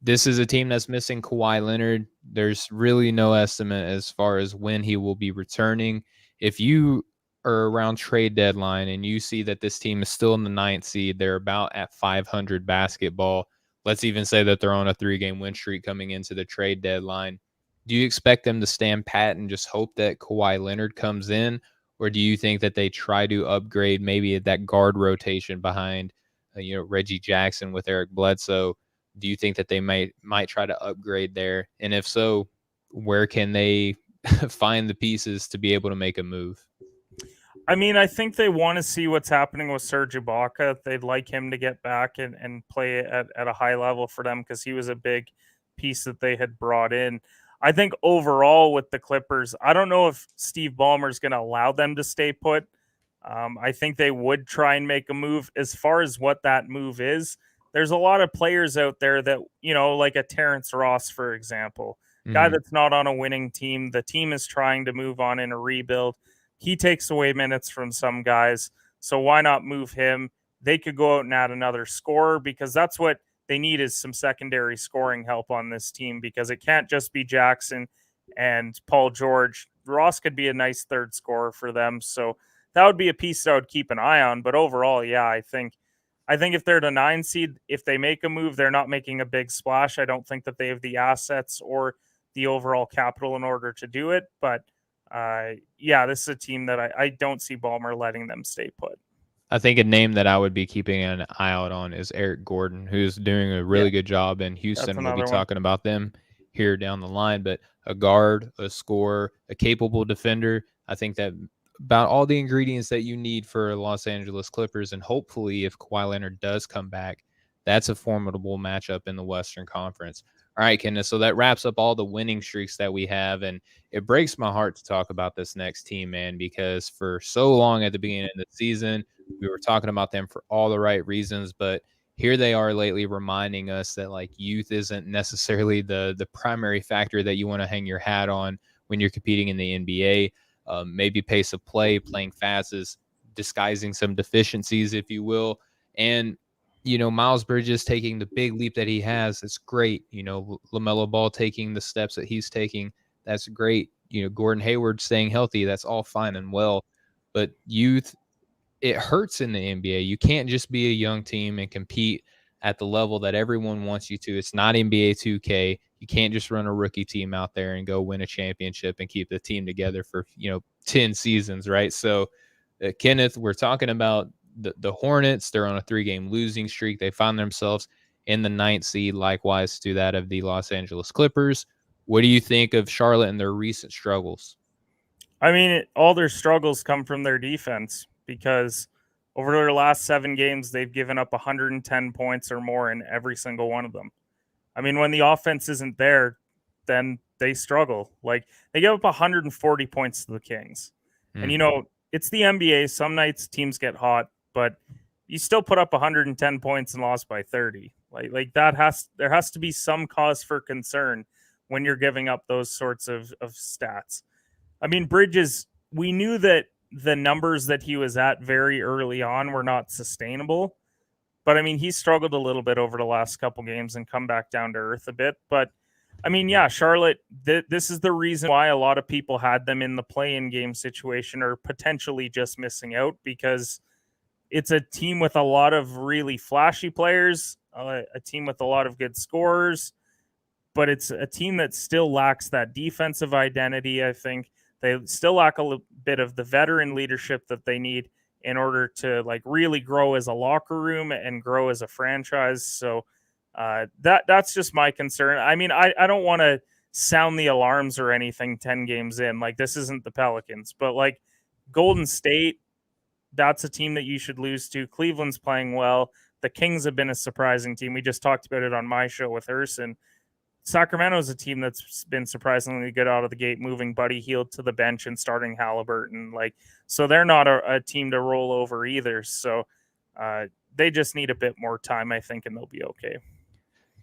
this is a team that's missing Kawhi Leonard. There's really no estimate as far as when he will be returning. If you are around trade deadline and you see that this team is still in the 9th seed, they're about at 500 basketball. Let's even say that they're on a 3-game win streak coming into the trade deadline. Do you expect them to stand pat and just hope that Kawhi Leonard comes in? Or do you think that they try to upgrade maybe that guard rotation behind, Reggie Jackson with Eric Bledsoe? Do you think that they might try to upgrade there? And if so, where can they find the pieces to be able to make a move? I mean, I think they want to see what's happening with Serge Ibaka. They'd like him to get back and play at a high level for them because he was a big piece that they had brought in. I think overall with the Clippers, I don't know if Steve Ballmer is going to allow them to stay put. I think they would try and make a move. As far as what that move is, there's a lot of players out there that, like a Terrence Ross, for example, guy that's not on a winning team. The team is trying to move on in a rebuild. He takes away minutes from some guys. So why not move him? They could go out and add another scorer because that's what they need is some secondary scoring help on this team because it can't just be Jackson and Paul George. Ross could be a nice third scorer for them. So that would be a piece I would keep an eye on. But overall, yeah, I think if they're the 9 seed, if they make a move, they're not making a big splash. I don't think that they have the assets or the overall capital in order to do it. But yeah, this is a team that I don't see Ballmer letting them stay put. I think a name that I would be keeping an eye out on is Eric Gordon, who's doing a really good job in Houston. We'll be talking about them here down the line, but a guard, a scorer, a capable defender. I think that about all the ingredients that you need for Los Angeles Clippers. And hopefully if Kawhi Leonard does come back, that's a formidable matchup in the Western Conference. All right, Kenneth, so that wraps up all the winning streaks that we have. And it breaks my heart to talk about this next team, man, because for so long at the beginning of the season, we were talking about them for all the right reasons, but here they are lately reminding us that youth isn't necessarily the primary factor that you want to hang your hat on when you're competing in the NBA. Maybe pace of play, playing fast is disguising some deficiencies, if you will. And, Miles Bridges taking the big leap that he has, it's great. LaMelo Ball taking the steps that he's taking, that's great. Gordon Hayward staying healthy, that's all fine and well. But youth, it hurts in the NBA. You can't just be a young team and compete at the level that everyone wants you to. It's not NBA 2K. You can't just run a rookie team out there and go win a championship and keep the team together for, 10 seasons, right? So, Kenneth, we're talking about the Hornets. They're on a 3-game losing streak. They found themselves in the 9th seed, likewise to that of the Los Angeles Clippers. What do you think of Charlotte and their recent struggles? I mean, all their struggles come from their defense because over their last 7 games, they've given up 110 points or more in every single one of them. I mean, when the offense isn't there, then they struggle. They give up 140 points to the Kings. And, it's the NBA. Some nights teams get hot, but you still put up 110 points and lost by 30. There has to be some cause for concern when you're giving up those sorts of stats. I mean, Bridges, we knew that the numbers that he was at very early on were not sustainable, But I mean, he struggled a little bit over the last couple games and come back down to earth a bit. But I mean, yeah, Charlotte, this is the reason why a lot of people had them in the play-in game situation or potentially just missing out, because it's a team with a lot of really flashy players, a team with a lot of good scorers, but it's a team that still lacks that defensive identity. I think they still lack a bit of the veteran leadership that they need in order to like really grow as a locker room and grow as a franchise. So that's just my concern. I mean, I don't want to sound the alarms or anything 10 games in. Like, this isn't the Pelicans, but like Golden State, that's a team that you should lose to. Cleveland's playing well. The Kings have been a surprising team. We just talked about it on my show with Urson. Sacramento is a team that's been surprisingly good out of the gate, moving Buddy Hield to the bench and starting Halliburton. Like, so they're not a team to roll over either. So they just need a bit more time, I think, and they'll be okay.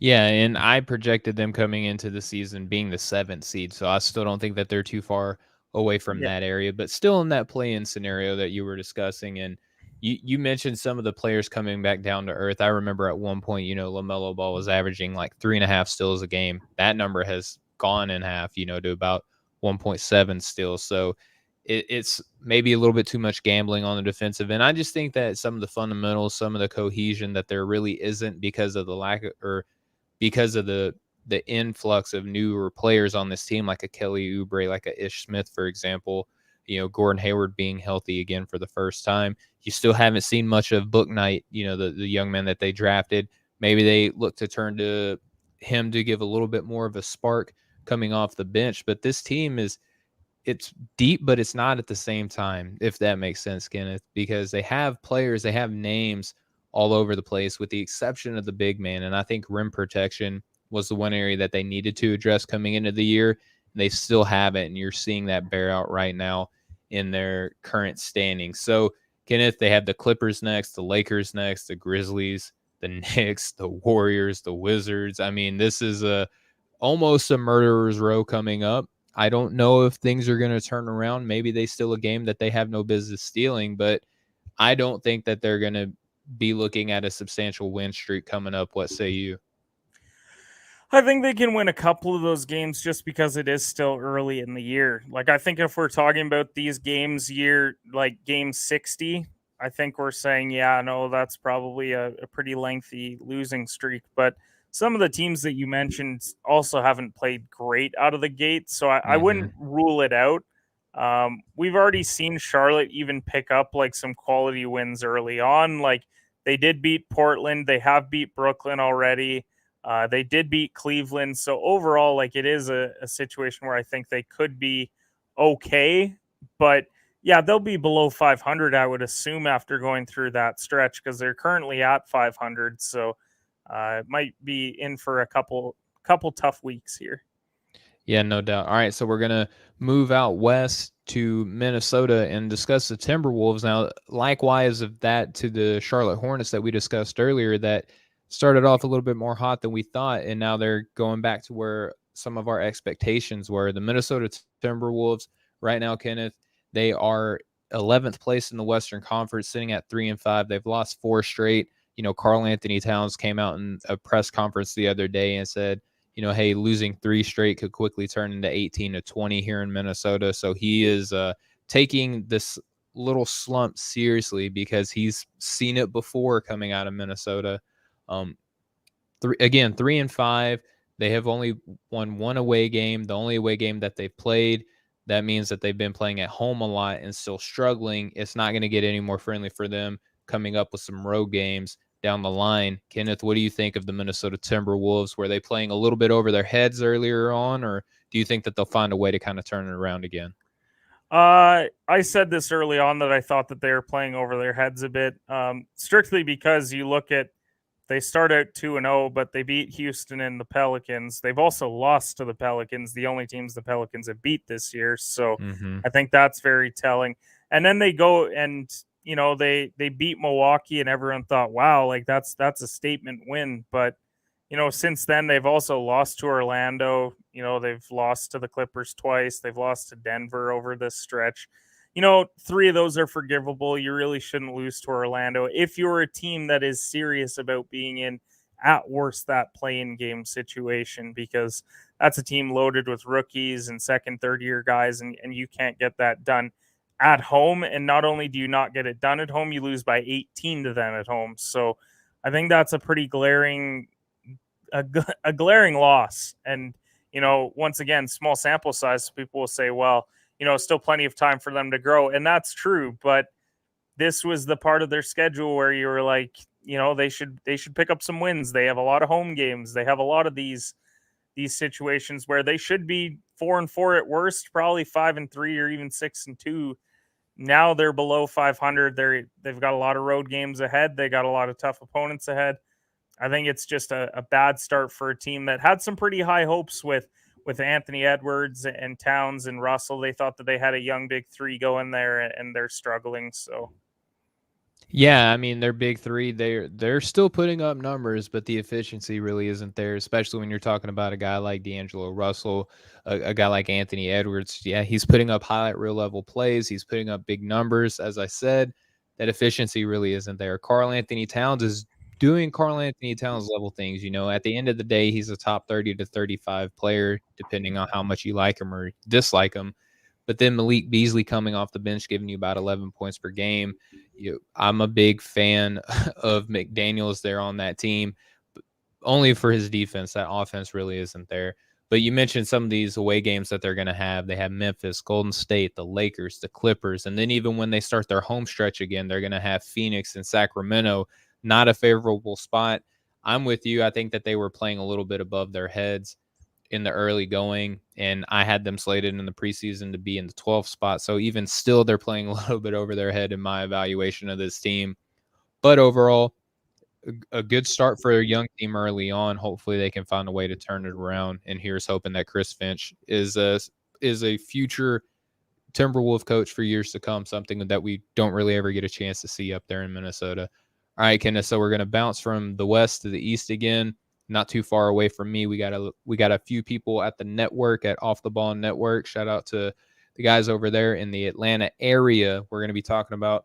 Yeah, and I projected them coming into the season being the 7th seed, so I still don't think that they're too far away from that area, but still in that play-in scenario that you were discussing. And you mentioned some of the players coming back down to earth. I remember at one point, LaMelo Ball was averaging like 3.5 steals a game. That number has gone in half, to about 1.7 steals. So it's maybe a little bit too much gambling on the defensive end. I just think that some of the fundamentals, some of the cohesion that there really isn't because of the lack of, or because of the influx of newer players on this team, like a Kelly Oubre, like a Ish Smith, for example, Gordon Hayward being healthy again for the first time. You still haven't seen much of Book Knight, the young man that they drafted. Maybe they look to turn to him to give a little bit more of a spark coming off the bench. But this team it's deep, but it's not at the same time, if that makes sense, Kenneth, because they have players, they have names all over the place, with the exception of the big man. And I think rim protection was the one area that they needed to address coming into the year. And they still haven't. And you're seeing that bear out right now in their current standing. So, Kenneth, they have the Clippers next, the Lakers next, the Grizzlies, the Knicks, the Warriors, the Wizards. I mean, this is almost a murderer's row coming up. I don't know if things are going to turn around. Maybe they steal a game that they have no business stealing, but I don't think that they're going to be looking at a substantial win streak coming up. What say you? I think they can win a couple of those games just because it is still early in the year. Like, I think if we're talking about these games like game 60, I think we're saying, yeah, no, that's probably a pretty lengthy losing streak. But some of the teams that you mentioned also haven't played great out of the gate, so I wouldn't rule it out. We've already seen Charlotte even pick up like some quality wins early on. Like, they did beat Portland. They have beat Brooklyn already. They did beat Cleveland. So overall, like, it is a situation where I think they could be okay. But yeah, they'll be below 500, I would assume, after going through that stretch, because they're currently at 500. So it might be in for a couple tough weeks here. Yeah, no doubt. All right, so we're going to move out west to Minnesota and discuss the Timberwolves. Now, likewise of that to the Charlotte Hornets that we discussed earlier, that started off a little bit more hot than we thought, and now they're going back to where some of our expectations were. The Minnesota Timberwolves right now, Kenneth, they are 11th place in the Western Conference, sitting at 3-5. They've lost 4 straight. Karl Anthony Towns came out in a press conference the other day and said, hey, losing 3 straight could quickly turn into 18-20 here in Minnesota. So he is taking this little slump seriously because he's seen it before coming out of Minnesota. 3-5. They have only won 1 away game, the only away game that they've played. That means that they've been playing at home a lot and still struggling. It's not going to get any more friendly for them coming up with some road games down the line. Kenneth, what do you think of the Minnesota Timberwolves? Were they playing a little bit over their heads earlier on, or do you think that they'll find a way to kind of turn it around again? I said this early on that I thought that they were playing over their heads a bit, strictly because you look at, they start out 2-0, but they beat Houston and the Pelicans. They've also lost to the Pelicans, the only teams the Pelicans have beat this year. So I think that's very telling. And then they go and, they beat Milwaukee, and everyone thought, wow, like that's a statement win. But, since then they've also lost to Orlando. They've lost to the Clippers twice. They've lost to Denver over this stretch. 3 of those are forgivable. You really shouldn't lose to Orlando if you're a team that is serious about being in, at worst, that play-in game situation, because that's a team loaded with rookies and second, third-year guys, and you can't get that done at home. And not only do you not get it done at home, you lose by 18 to them at home. So I think that's a pretty glaring loss. And, once again, small sample size, people will say, well, still plenty of time for them to grow. And that's true. But this was the part of their schedule where you were like, they should pick up some wins. They have a lot of home games. They have a lot of these situations where they should be 4-4 at worst, probably 5-3 or even 6-2. Now they're below 500. They've got a lot of road games ahead. They got a lot of tough opponents ahead. I think it's just a bad start for a team that had some pretty high hopes with Anthony Edwards and Towns and Russell. They thought that they had a young big three going there, and they're struggling. So, yeah, I mean, their big three, they're still putting up numbers, but the efficiency really isn't there, especially when you're talking about a guy like D'Angelo Russell, a guy like Anthony Edwards. Yeah, he's putting up highlight reel level plays. He's putting up big numbers. As I said, that efficiency really isn't there. Karl Anthony Towns is doing Karl Anthony Towns level things. At the end of the day, he's a top 30 to 35 player, depending on how much you like him or dislike him. But then Malik Beasley coming off the bench, giving you about 11 points per game. I'm a big fan of McDaniels there on that team, but only for his defense. That offense really isn't there. But you mentioned some of these away games that they're going to have. They have Memphis, Golden State, the Lakers, the Clippers. And then even when they start their home stretch again, they're going to have Phoenix and Sacramento. Not a favorable spot. I'm with you. I think that they were playing a little bit above their heads in the early going, and I had them slated in the preseason to be in the 12th spot. So even still, they're playing a little bit over their head in my evaluation of this team. But overall, a good start for a young team early on. Hopefully they can find a way to turn it around. And here's hoping that Chris Finch is a future Timberwolf coach for years to come, something that we don't really ever get a chance to see up there in Minnesota. All right, Kenneth, so we're going to bounce from the west to the east again. Not too far away from me. We got a few people at the network, at Off the Ball Network. Shout out to the guys over there in the Atlanta area. We're going to be talking about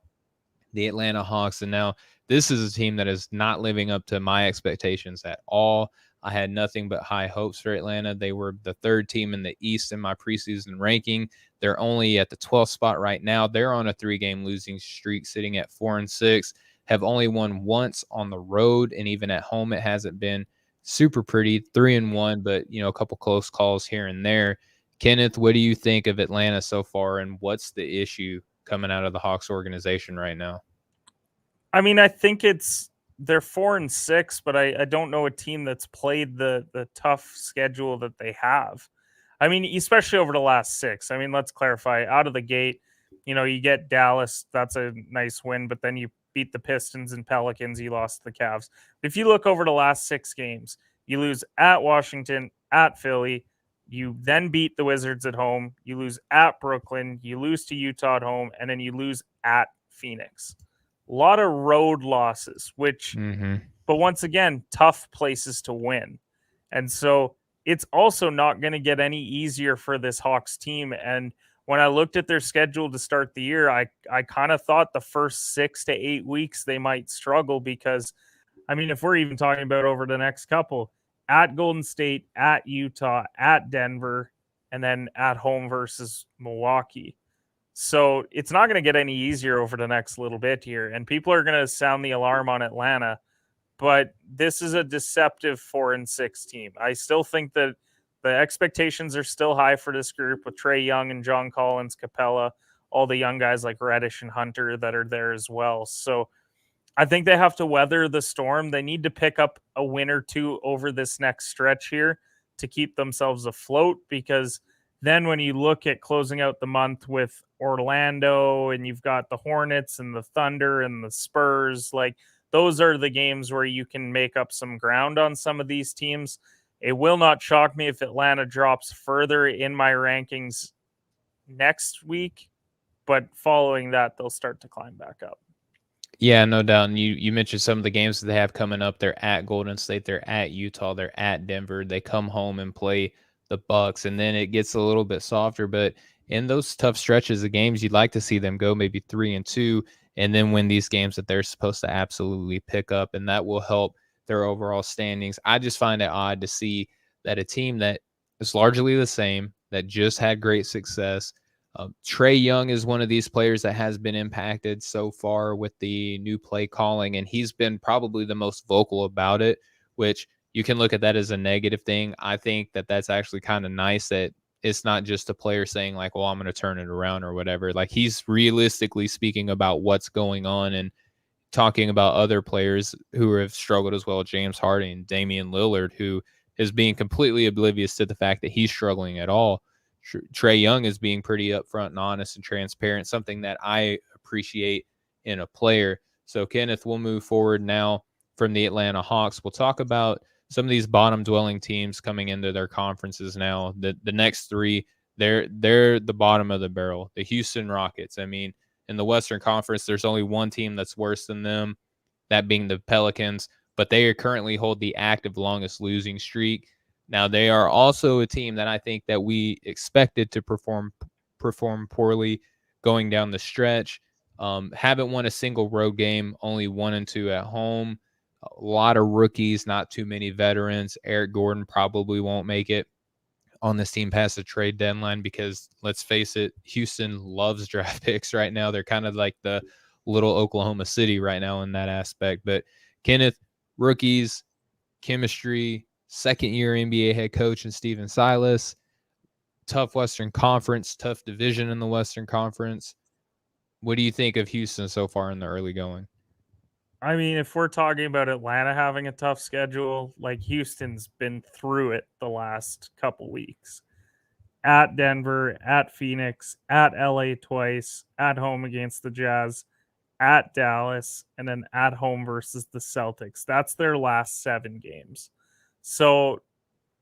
the Atlanta Hawks. And now this is a team that is not living up to my expectations at all. I had nothing but high hopes for Atlanta. They were the third team in the East in my preseason ranking. They're only at the 12th spot right now. They're on a 3-game losing streak, sitting at 4-6, have only won once on the road, and even at home it hasn't been super pretty. 3-1, but a couple close calls here and there. Kenneth, what do you think of Atlanta so far, and what's the issue coming out of the Hawks organization right now? I mean, I think they're 4-6, but I don't know a team that's played the tough schedule that they have. I mean, especially over the last 6. I mean, let's clarify. Out of the gate, you get Dallas. That's a nice win, but then you beat the Pistons and Pelicans. You lost the Cavs. If you look over the last 6 games, you lose at Washington, at Philly. You then beat the Wizards at home. You lose at Brooklyn. You lose to Utah at home, and then you lose at Phoenix. A lot of road losses, but once again, tough places to win. And so it's also not going to get any easier for this Hawks team. And when I looked at their schedule to start the year, I kind of thought the first 6 to 8 weeks they might struggle because, I mean, if we're even talking about over the next couple, at Golden State, at Utah, at Denver, and then at home versus Milwaukee. So it's not going to get any easier over the next little bit here. And people are going to sound the alarm on Atlanta, but this is a deceptive 4-6 team. I still think that the expectations are still high for this group with Trae Young and John Collins, Capella, all the young guys like Reddish and Hunter that are there as well. So I think they have to weather the storm. They need to pick up a win or two over this next stretch here to keep themselves afloat, because then when you look at closing out the month with Orlando and you've got the Hornets and the Thunder and the Spurs, like those are the games where you can make up some ground on some of these teams. It will not shock me if Atlanta drops further in my rankings next week, but following that, they'll start to climb back up. Yeah, no doubt. And you mentioned some of the games that they have coming up. They're at Golden State, they're at Utah, they're at Denver. They come home and play the Bucks, and then it gets a little bit softer. But in those tough stretches of games, you'd like to see them go maybe 3-2 and then win these games that they're supposed to absolutely pick up, and that will help their overall standings. I just find it odd to see that a team that is largely the same, that just had great success. Trae Young is one of these players that has been impacted so far with the new play calling, and he's been probably the most vocal about it, which you can look at that as a negative thing. I think that that's actually kind of nice that it's not just a player saying like, well, I'm going to turn it around or whatever. Like, he's realistically speaking about what's going on and talking about other players who have struggled as well, James Harden and Damian Lillard, who is being completely oblivious to the fact that he's struggling at all. Trae Young is being pretty upfront and honest and transparent, something that I appreciate in a player. So, Kenneth, we'll move forward now from the Atlanta Hawks. We'll talk about some of these bottom-dwelling teams coming into their conferences now. The next three, they're the bottom of the barrel. The Houston Rockets. I mean, in the Western Conference, there's only one team that's worse than them, that being the Pelicans, but they currently hold the active longest losing streak. Now, they are also a team that I think that we expected to perform poorly going down the stretch. Haven't won a single road game, only 1-2 at home. A lot of rookies, not too many veterans. Eric Gordon probably won't make it on this team past the trade deadline because, let's face it, Houston loves draft picks right now. They're kind of like the little Oklahoma City right now in that aspect. But Kenneth, rookies, chemistry, second-year NBA head coach and Steven Silas, tough Western Conference, tough division in the Western Conference. What do you think of Houston so far in the early going? I mean, if we're talking about Atlanta having a tough schedule, like Houston's been through it the last couple weeks. At Denver, at Phoenix, at LA twice, at home against the Jazz, at Dallas, and then at home versus the Celtics. That's their last 7 games. So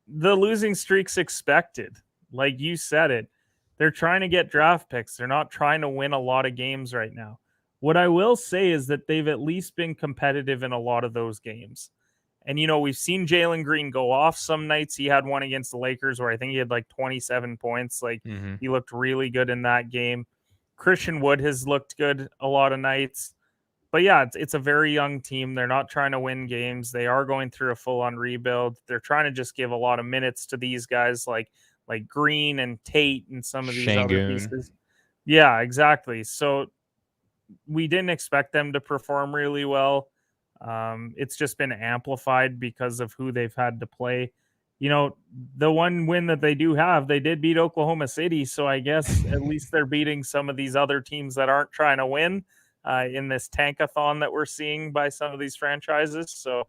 the losing streak's expected. Like you said it. They're trying to get draft picks. They're not trying to win a lot of games right now. What I will say is that they've at least been competitive in a lot of those games. And, we've seen Jalen Green go off some nights. He had one against the Lakers where I think he had like 27 points. Like, he looked really good in that game. Christian Wood has looked good a lot of nights. But yeah, it's a very young team. They're not trying to win games. They are going through a full-on rebuild. They're trying to just give a lot of minutes to these guys like Green and Tate and some of these other pieces. Yeah, exactly. So we didn't expect them to perform really well. It's just been amplified because of who they've had to play. The one win that they do have, they did beat Oklahoma City. So I guess at least they're beating some of these other teams that aren't trying to win in this tankathon that we're seeing by some of these franchises. So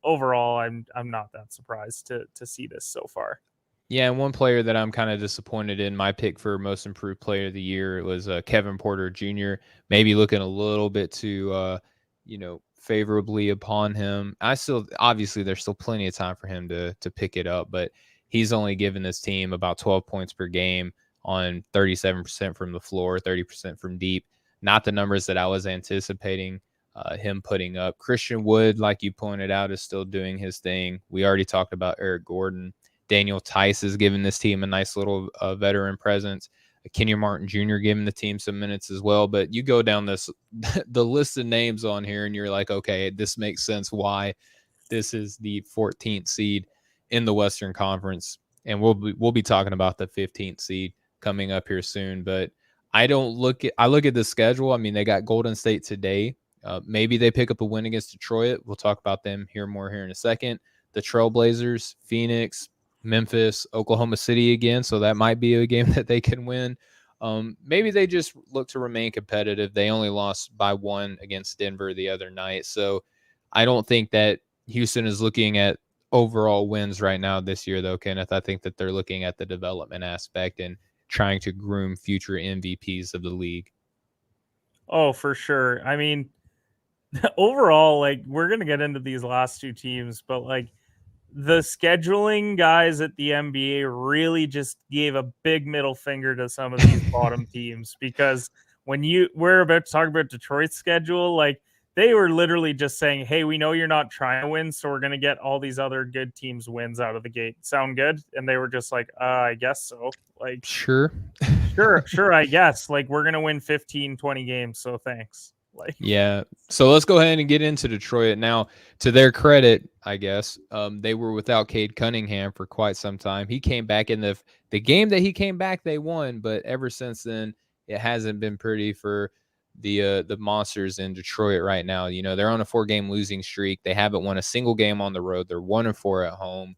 overall, I'm not that surprised to see this so far. Yeah, and one player that I'm kind of disappointed in, my pick for most improved player of the year was Kevin Porter Jr. Maybe looking a little bit too, favorably upon him. Obviously, there's still plenty of time for him to pick it up, but he's only given this team about 12 points per game on 37% from the floor, 30% from deep. Not the numbers that I was anticipating him putting up. Christian Wood, like you pointed out, is still doing his thing. We already talked about Eric Gordon. Daniel Tice is giving this team a nice little veteran presence. Kenyon Martin Jr. giving the team some minutes as well. But you go down the list of names on here, and you're like, okay, this makes sense why this is the 14th seed in the Western Conference. And we'll be talking about the 15th seed coming up here soon. But I look at the schedule. I mean, they got Golden State today. Maybe they pick up a win against Detroit. We'll talk about them more here in a second. The Trailblazers, Phoenix, Memphis, Oklahoma City again, so that might be a game that they can win. Maybe they just look to remain competitive. They only lost by 1 against Denver the other night, so I don't think that Houston is looking at overall wins right now this year, though, Kenneth. I think that they're looking at the development aspect and trying to groom future MVPs of the league. Oh, for sure. I mean, overall, like, we're going to get into these last 2 teams, but like, the scheduling guys at the NBA really just gave a big middle finger to some of these bottom teams, because when we're about to talk about Detroit's schedule, like, they were literally just saying, hey, we know you're not trying to win, so we're going to get all these other good teams wins out of the gate. Sound good? And they were just like, I guess so. Like, sure. Sure, I guess. Like, we're gonna win 15, 20 games, so thanks. Like, Yeah. So let's go ahead and get into Detroit now. To their credit, I guess, they were without Cade Cunningham for quite some time. He came back in the game that he came back, they won, but ever since then, it hasn't been pretty for the Monsters in Detroit right now. You know, they're on a 4-game losing streak. They haven't won a single game on the road. They're 1-4 at home.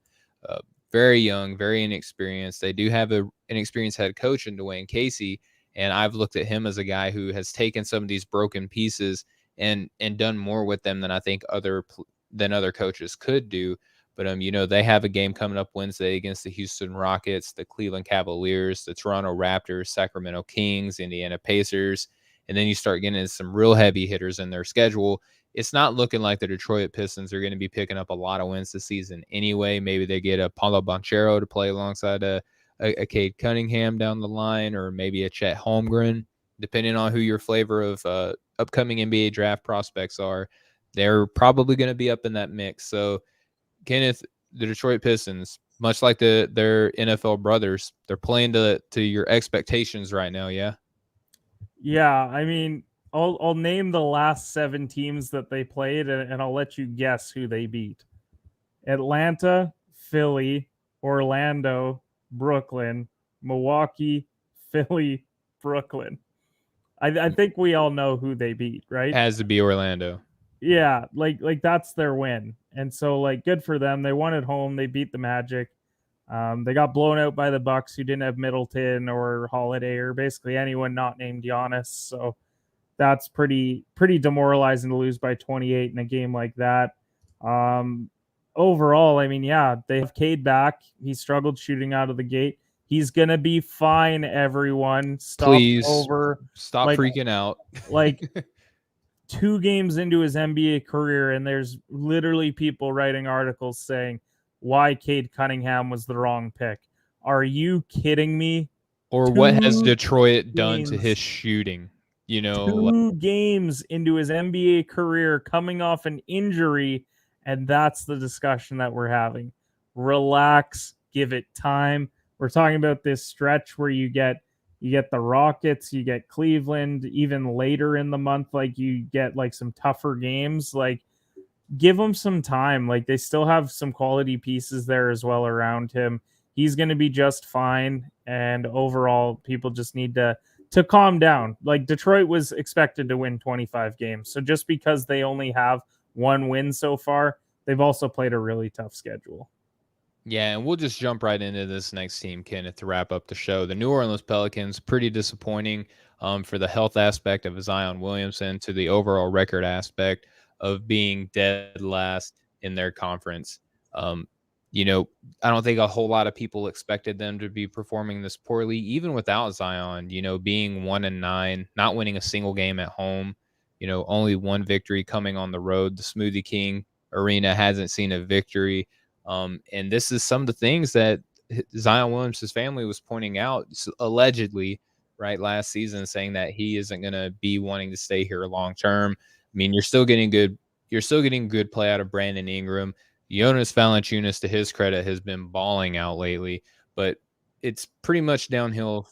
Uh, very young, very inexperienced. They do have an inexperienced head coach in Dwayne Casey. And I've looked at him as a guy who has taken some of these broken pieces and done more with them than I think other coaches could do. But you know, they have a game coming up Wednesday against the Houston Rockets, the Cleveland Cavaliers, the Toronto Raptors, Sacramento Kings, Indiana Pacers, and then you start getting into some real heavy hitters in their schedule. It's not looking like the Detroit Pistons are going to be picking up a lot of wins this season anyway. Maybe they get a Paulo Banchero to play alongside a Cade Cunningham down the line, or maybe a Chet Holmgren, depending on who your flavor of upcoming NBA draft prospects are. They're probably going to be up in that mix. So, Kenneth, the Detroit Pistons, much like their NFL brothers, they're playing to your expectations right now, yeah? yeah, I mean, I'll name the last 7 teams that they played, and I'll let you guess who they beat. Atlanta, Philly, Orlando, Brooklyn, Milwaukee, Philly, Brooklyn. I think we all know who they beat, right? Has to be Orlando. Yeah, like that's their win. And so, like, good for them. They won at home. They beat the Magic. They got blown out by the Bucks, who didn't have Middleton or Holiday or basically anyone not named Giannis. So that's pretty demoralizing to lose by 28 in a game like that. Overall, I mean, yeah, they have Cade back. He struggled shooting out of the gate. He's gonna be fine, everyone. Please stop like, freaking out. Like 2 games into his NBA career, and there's literally people writing articles saying why Cade Cunningham was the wrong pick. Are you kidding me? Or what has Detroit done to his shooting? You know, 2 games into his NBA career, coming off an injury, and that's the discussion that we're having. Relax, give it time. We're talking about this stretch where you get the Rockets, you get Cleveland, even later in the month, like you get like some tougher games. Like, give him some time. Like, they still have some quality pieces there as well around him. He's going to be just fine. And overall, people just need to calm down. Like, Detroit was expected to win 25 games. So just because they only have 1 win so far, they've also played a really tough schedule. Yeah, and we'll just jump right into this next team, Kenneth, to wrap up the show. The New Orleans Pelicans, pretty disappointing for the health aspect of Zion Williamson to the overall record aspect of being dead last in their conference. You know, I don't think a whole lot of people expected them to be performing this poorly, even without Zion, you know, being 1-9, not winning a single game at home, you know, only 1 victory coming on the road. The Smoothie King Arena hasn't seen a victory. And this is some of the things that Zion Williams' family was pointing out, allegedly, right, last season, saying that he isn't going to be wanting to stay here long term. I mean, you're still getting good play out of Brandon Ingram. Jonas Valanciunas, to his credit, has been balling out lately, but it's pretty much downhill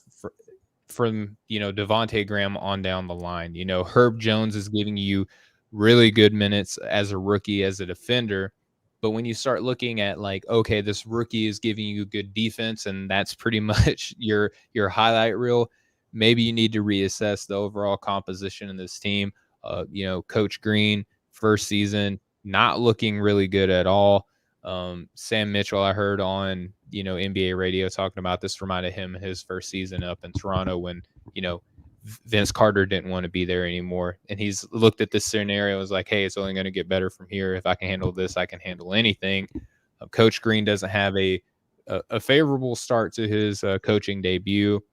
from you know, Devontae Graham on down the line. You know, Herb Jones is giving you really good minutes as a rookie, as a defender. But when you start looking at like, okay, this rookie is giving you good defense, and that's pretty much your highlight reel, maybe you need to reassess the overall composition of this team. You know, Coach Green, first season, not looking really good at all. Sam Mitchell, I heard on, you know, NBA radio talking about this, reminded him of his first season up in Toronto when, you know, Vince Carter didn't want to be there anymore. And he's looked at this scenario and was like, hey, it's only going to get better from here. If I can handle this, I can handle anything. Coach Green doesn't have a favorable start to his coaching debut.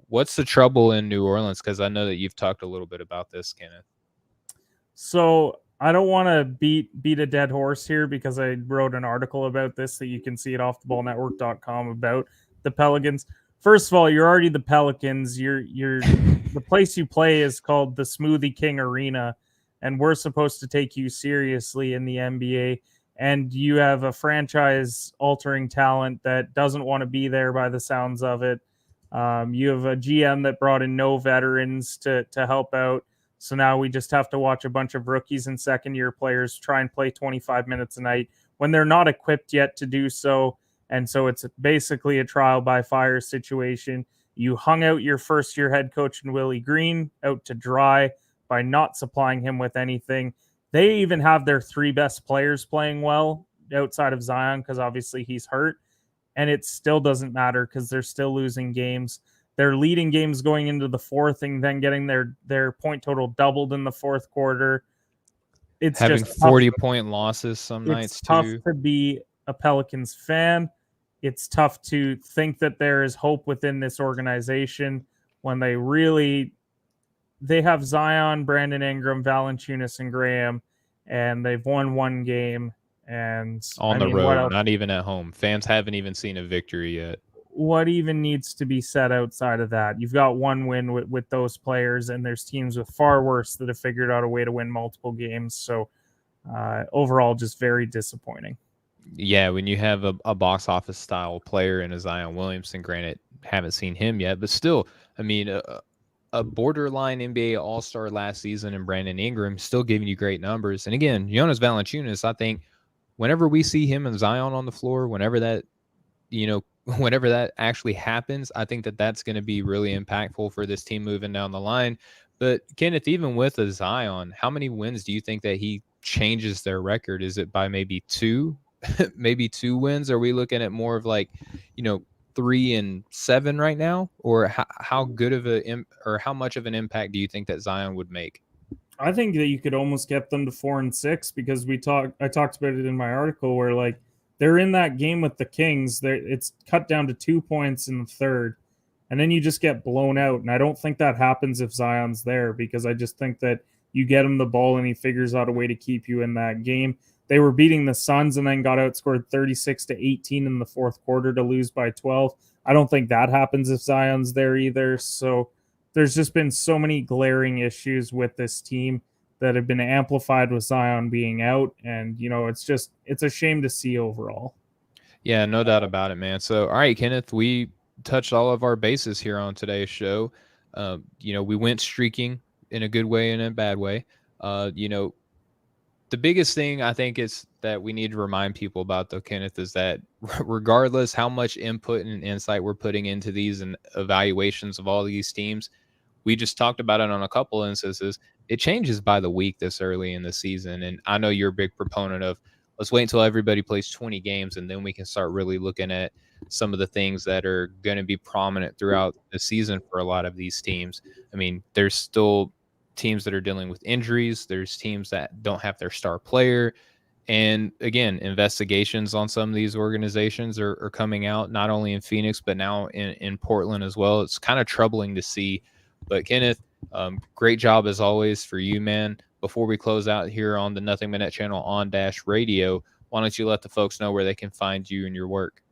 What's the trouble in New Orleans? Because I know that you've talked a little bit about this, Kenneth. So I don't want to beat a dead horse here, because I wrote an article about this that you can see at offtheballnetwork.com about the Pelicans. First of all, you're already the Pelicans. You're the place you play is called the Smoothie King Arena, and we're supposed to take you seriously in the NBA. And you have a franchise-altering talent that doesn't want to be there by the sounds of it. You have a GM that brought in no veterans to help out. So now we just have to watch a bunch of rookies and second-year players try and play 25 minutes a night when they're not equipped yet to do so. And so it's basically a trial by fire situation. You hung out your first-year head coach in Willie Green out to dry by not supplying him with anything. They even have their three best players playing well outside of Zion because obviously he's hurt. And it still doesn't matter because they're still losing games. They're leading games going into the fourth and then getting their point total doubled in the fourth quarter. It's having just 40-point losses some nights it's tough too. to be a Pelicans fan. It's tough to think that there is hope within this organization when they have Zion, Brandon Ingram, Valanciunas, and Graham, and they've won one game. And on the road, not even at home. Fans haven't even seen a victory yet. What even needs to be said outside of that? You've got one win with those players, and there's teams with far worse that have figured out a way to win multiple games. So overall, just very disappointing. Yeah, when you have a box office style player in a Zion Williamson, granted, haven't seen him yet, but still, I mean, a borderline NBA All-Star last season and Brandon Ingram still giving you great numbers. And again, Jonas Valanciunas, I think whenever we see him and Zion on the floor, whenever that actually happens, I think that that's going to be really impactful for this team moving down the line. But Kenneth, even with a Zion, how many wins do you think that he changes their record? Is it by maybe two, maybe 2 wins? Are we looking at more of like, 3 and 7 right now? Or how good of how much of an impact do you think that Zion would make? I think that you could almost get them to 4 and 6 because I talked about it in my article where like they're in that game with the Kings. It's cut down to 2 points in the third, and then you just get blown out. And I don't think that happens if Zion's there because I just think that you get him the ball and he figures out a way to keep you in that game. They were beating the Suns and then got outscored 36-18 in the fourth quarter to lose by 12. I don't think that happens if Zion's there either. So there's just been so many glaring issues with this team that have been amplified with Zion being out. And, it's a shame to see overall. Yeah, no doubt about it, man. So, all right, Kenneth, we touched all of our bases here on today's show. We went streaking in a good way and in a bad way. The biggest thing I think is that we need to remind people about, though, Kenneth, is that regardless how much input and insight we're putting into these and evaluations of all these teams, we just talked about it on a couple instances. It changes by the week this early in the season. And I know you're a big proponent of let's wait until everybody plays 20 games and then we can start really looking at some of the things that are going to be prominent throughout the season for a lot of these teams. I mean, there's still teams that are dealing with injuries. There's teams that don't have their star player. And again, investigations on some of these organizations are coming out, not only in Phoenix, but now in Portland as well. It's kind of troubling to see. But Kenneth, great job as always for you, man. Before we close out here on the Nothing But Net channel on Dash Radio, why don't you let the folks know where they can find you and your work?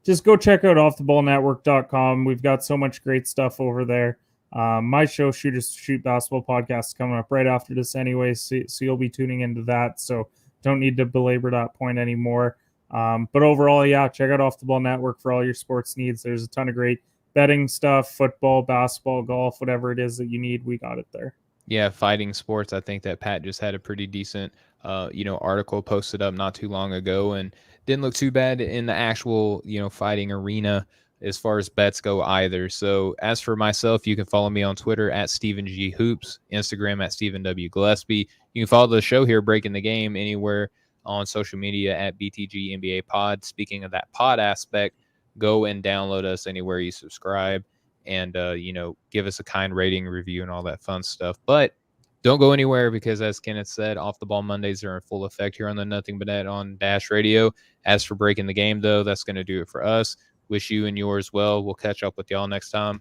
Just go check out offtheballnetwork.com. We've got so much great stuff over there. My show, Shoot Basketball Podcast, is coming up right after this anyway, so you'll be tuning into that. So don't need to belabor that point anymore. But overall, yeah, check out Off the Ball Network for all your sports needs. There's a ton of great betting stuff, football, basketball, golf, whatever it is that you need, we got it there. Yeah, fighting sports. I think that Pat just had a pretty decent, article posted up not too long ago and didn't look too bad in the actual, fighting arena as far as bets go either. So as for myself, you can follow me on Twitter at Stephen G Hoops, Instagram at Stephen W Gillespie. You can follow the show here, Breaking the Game, anywhere on social media at BTG NBA Pod. Speaking of that pod aspect, go and download us anywhere you subscribe and, give us a kind rating, review, and all that fun stuff. But don't go anywhere because, as Kenneth said, Off the Ball Mondays are in full effect here on the Nothing But Net on Dash Radio. As for Breaking the Game, though, that's going to do it for us. Wish you and yours well. We'll catch up with y'all next time.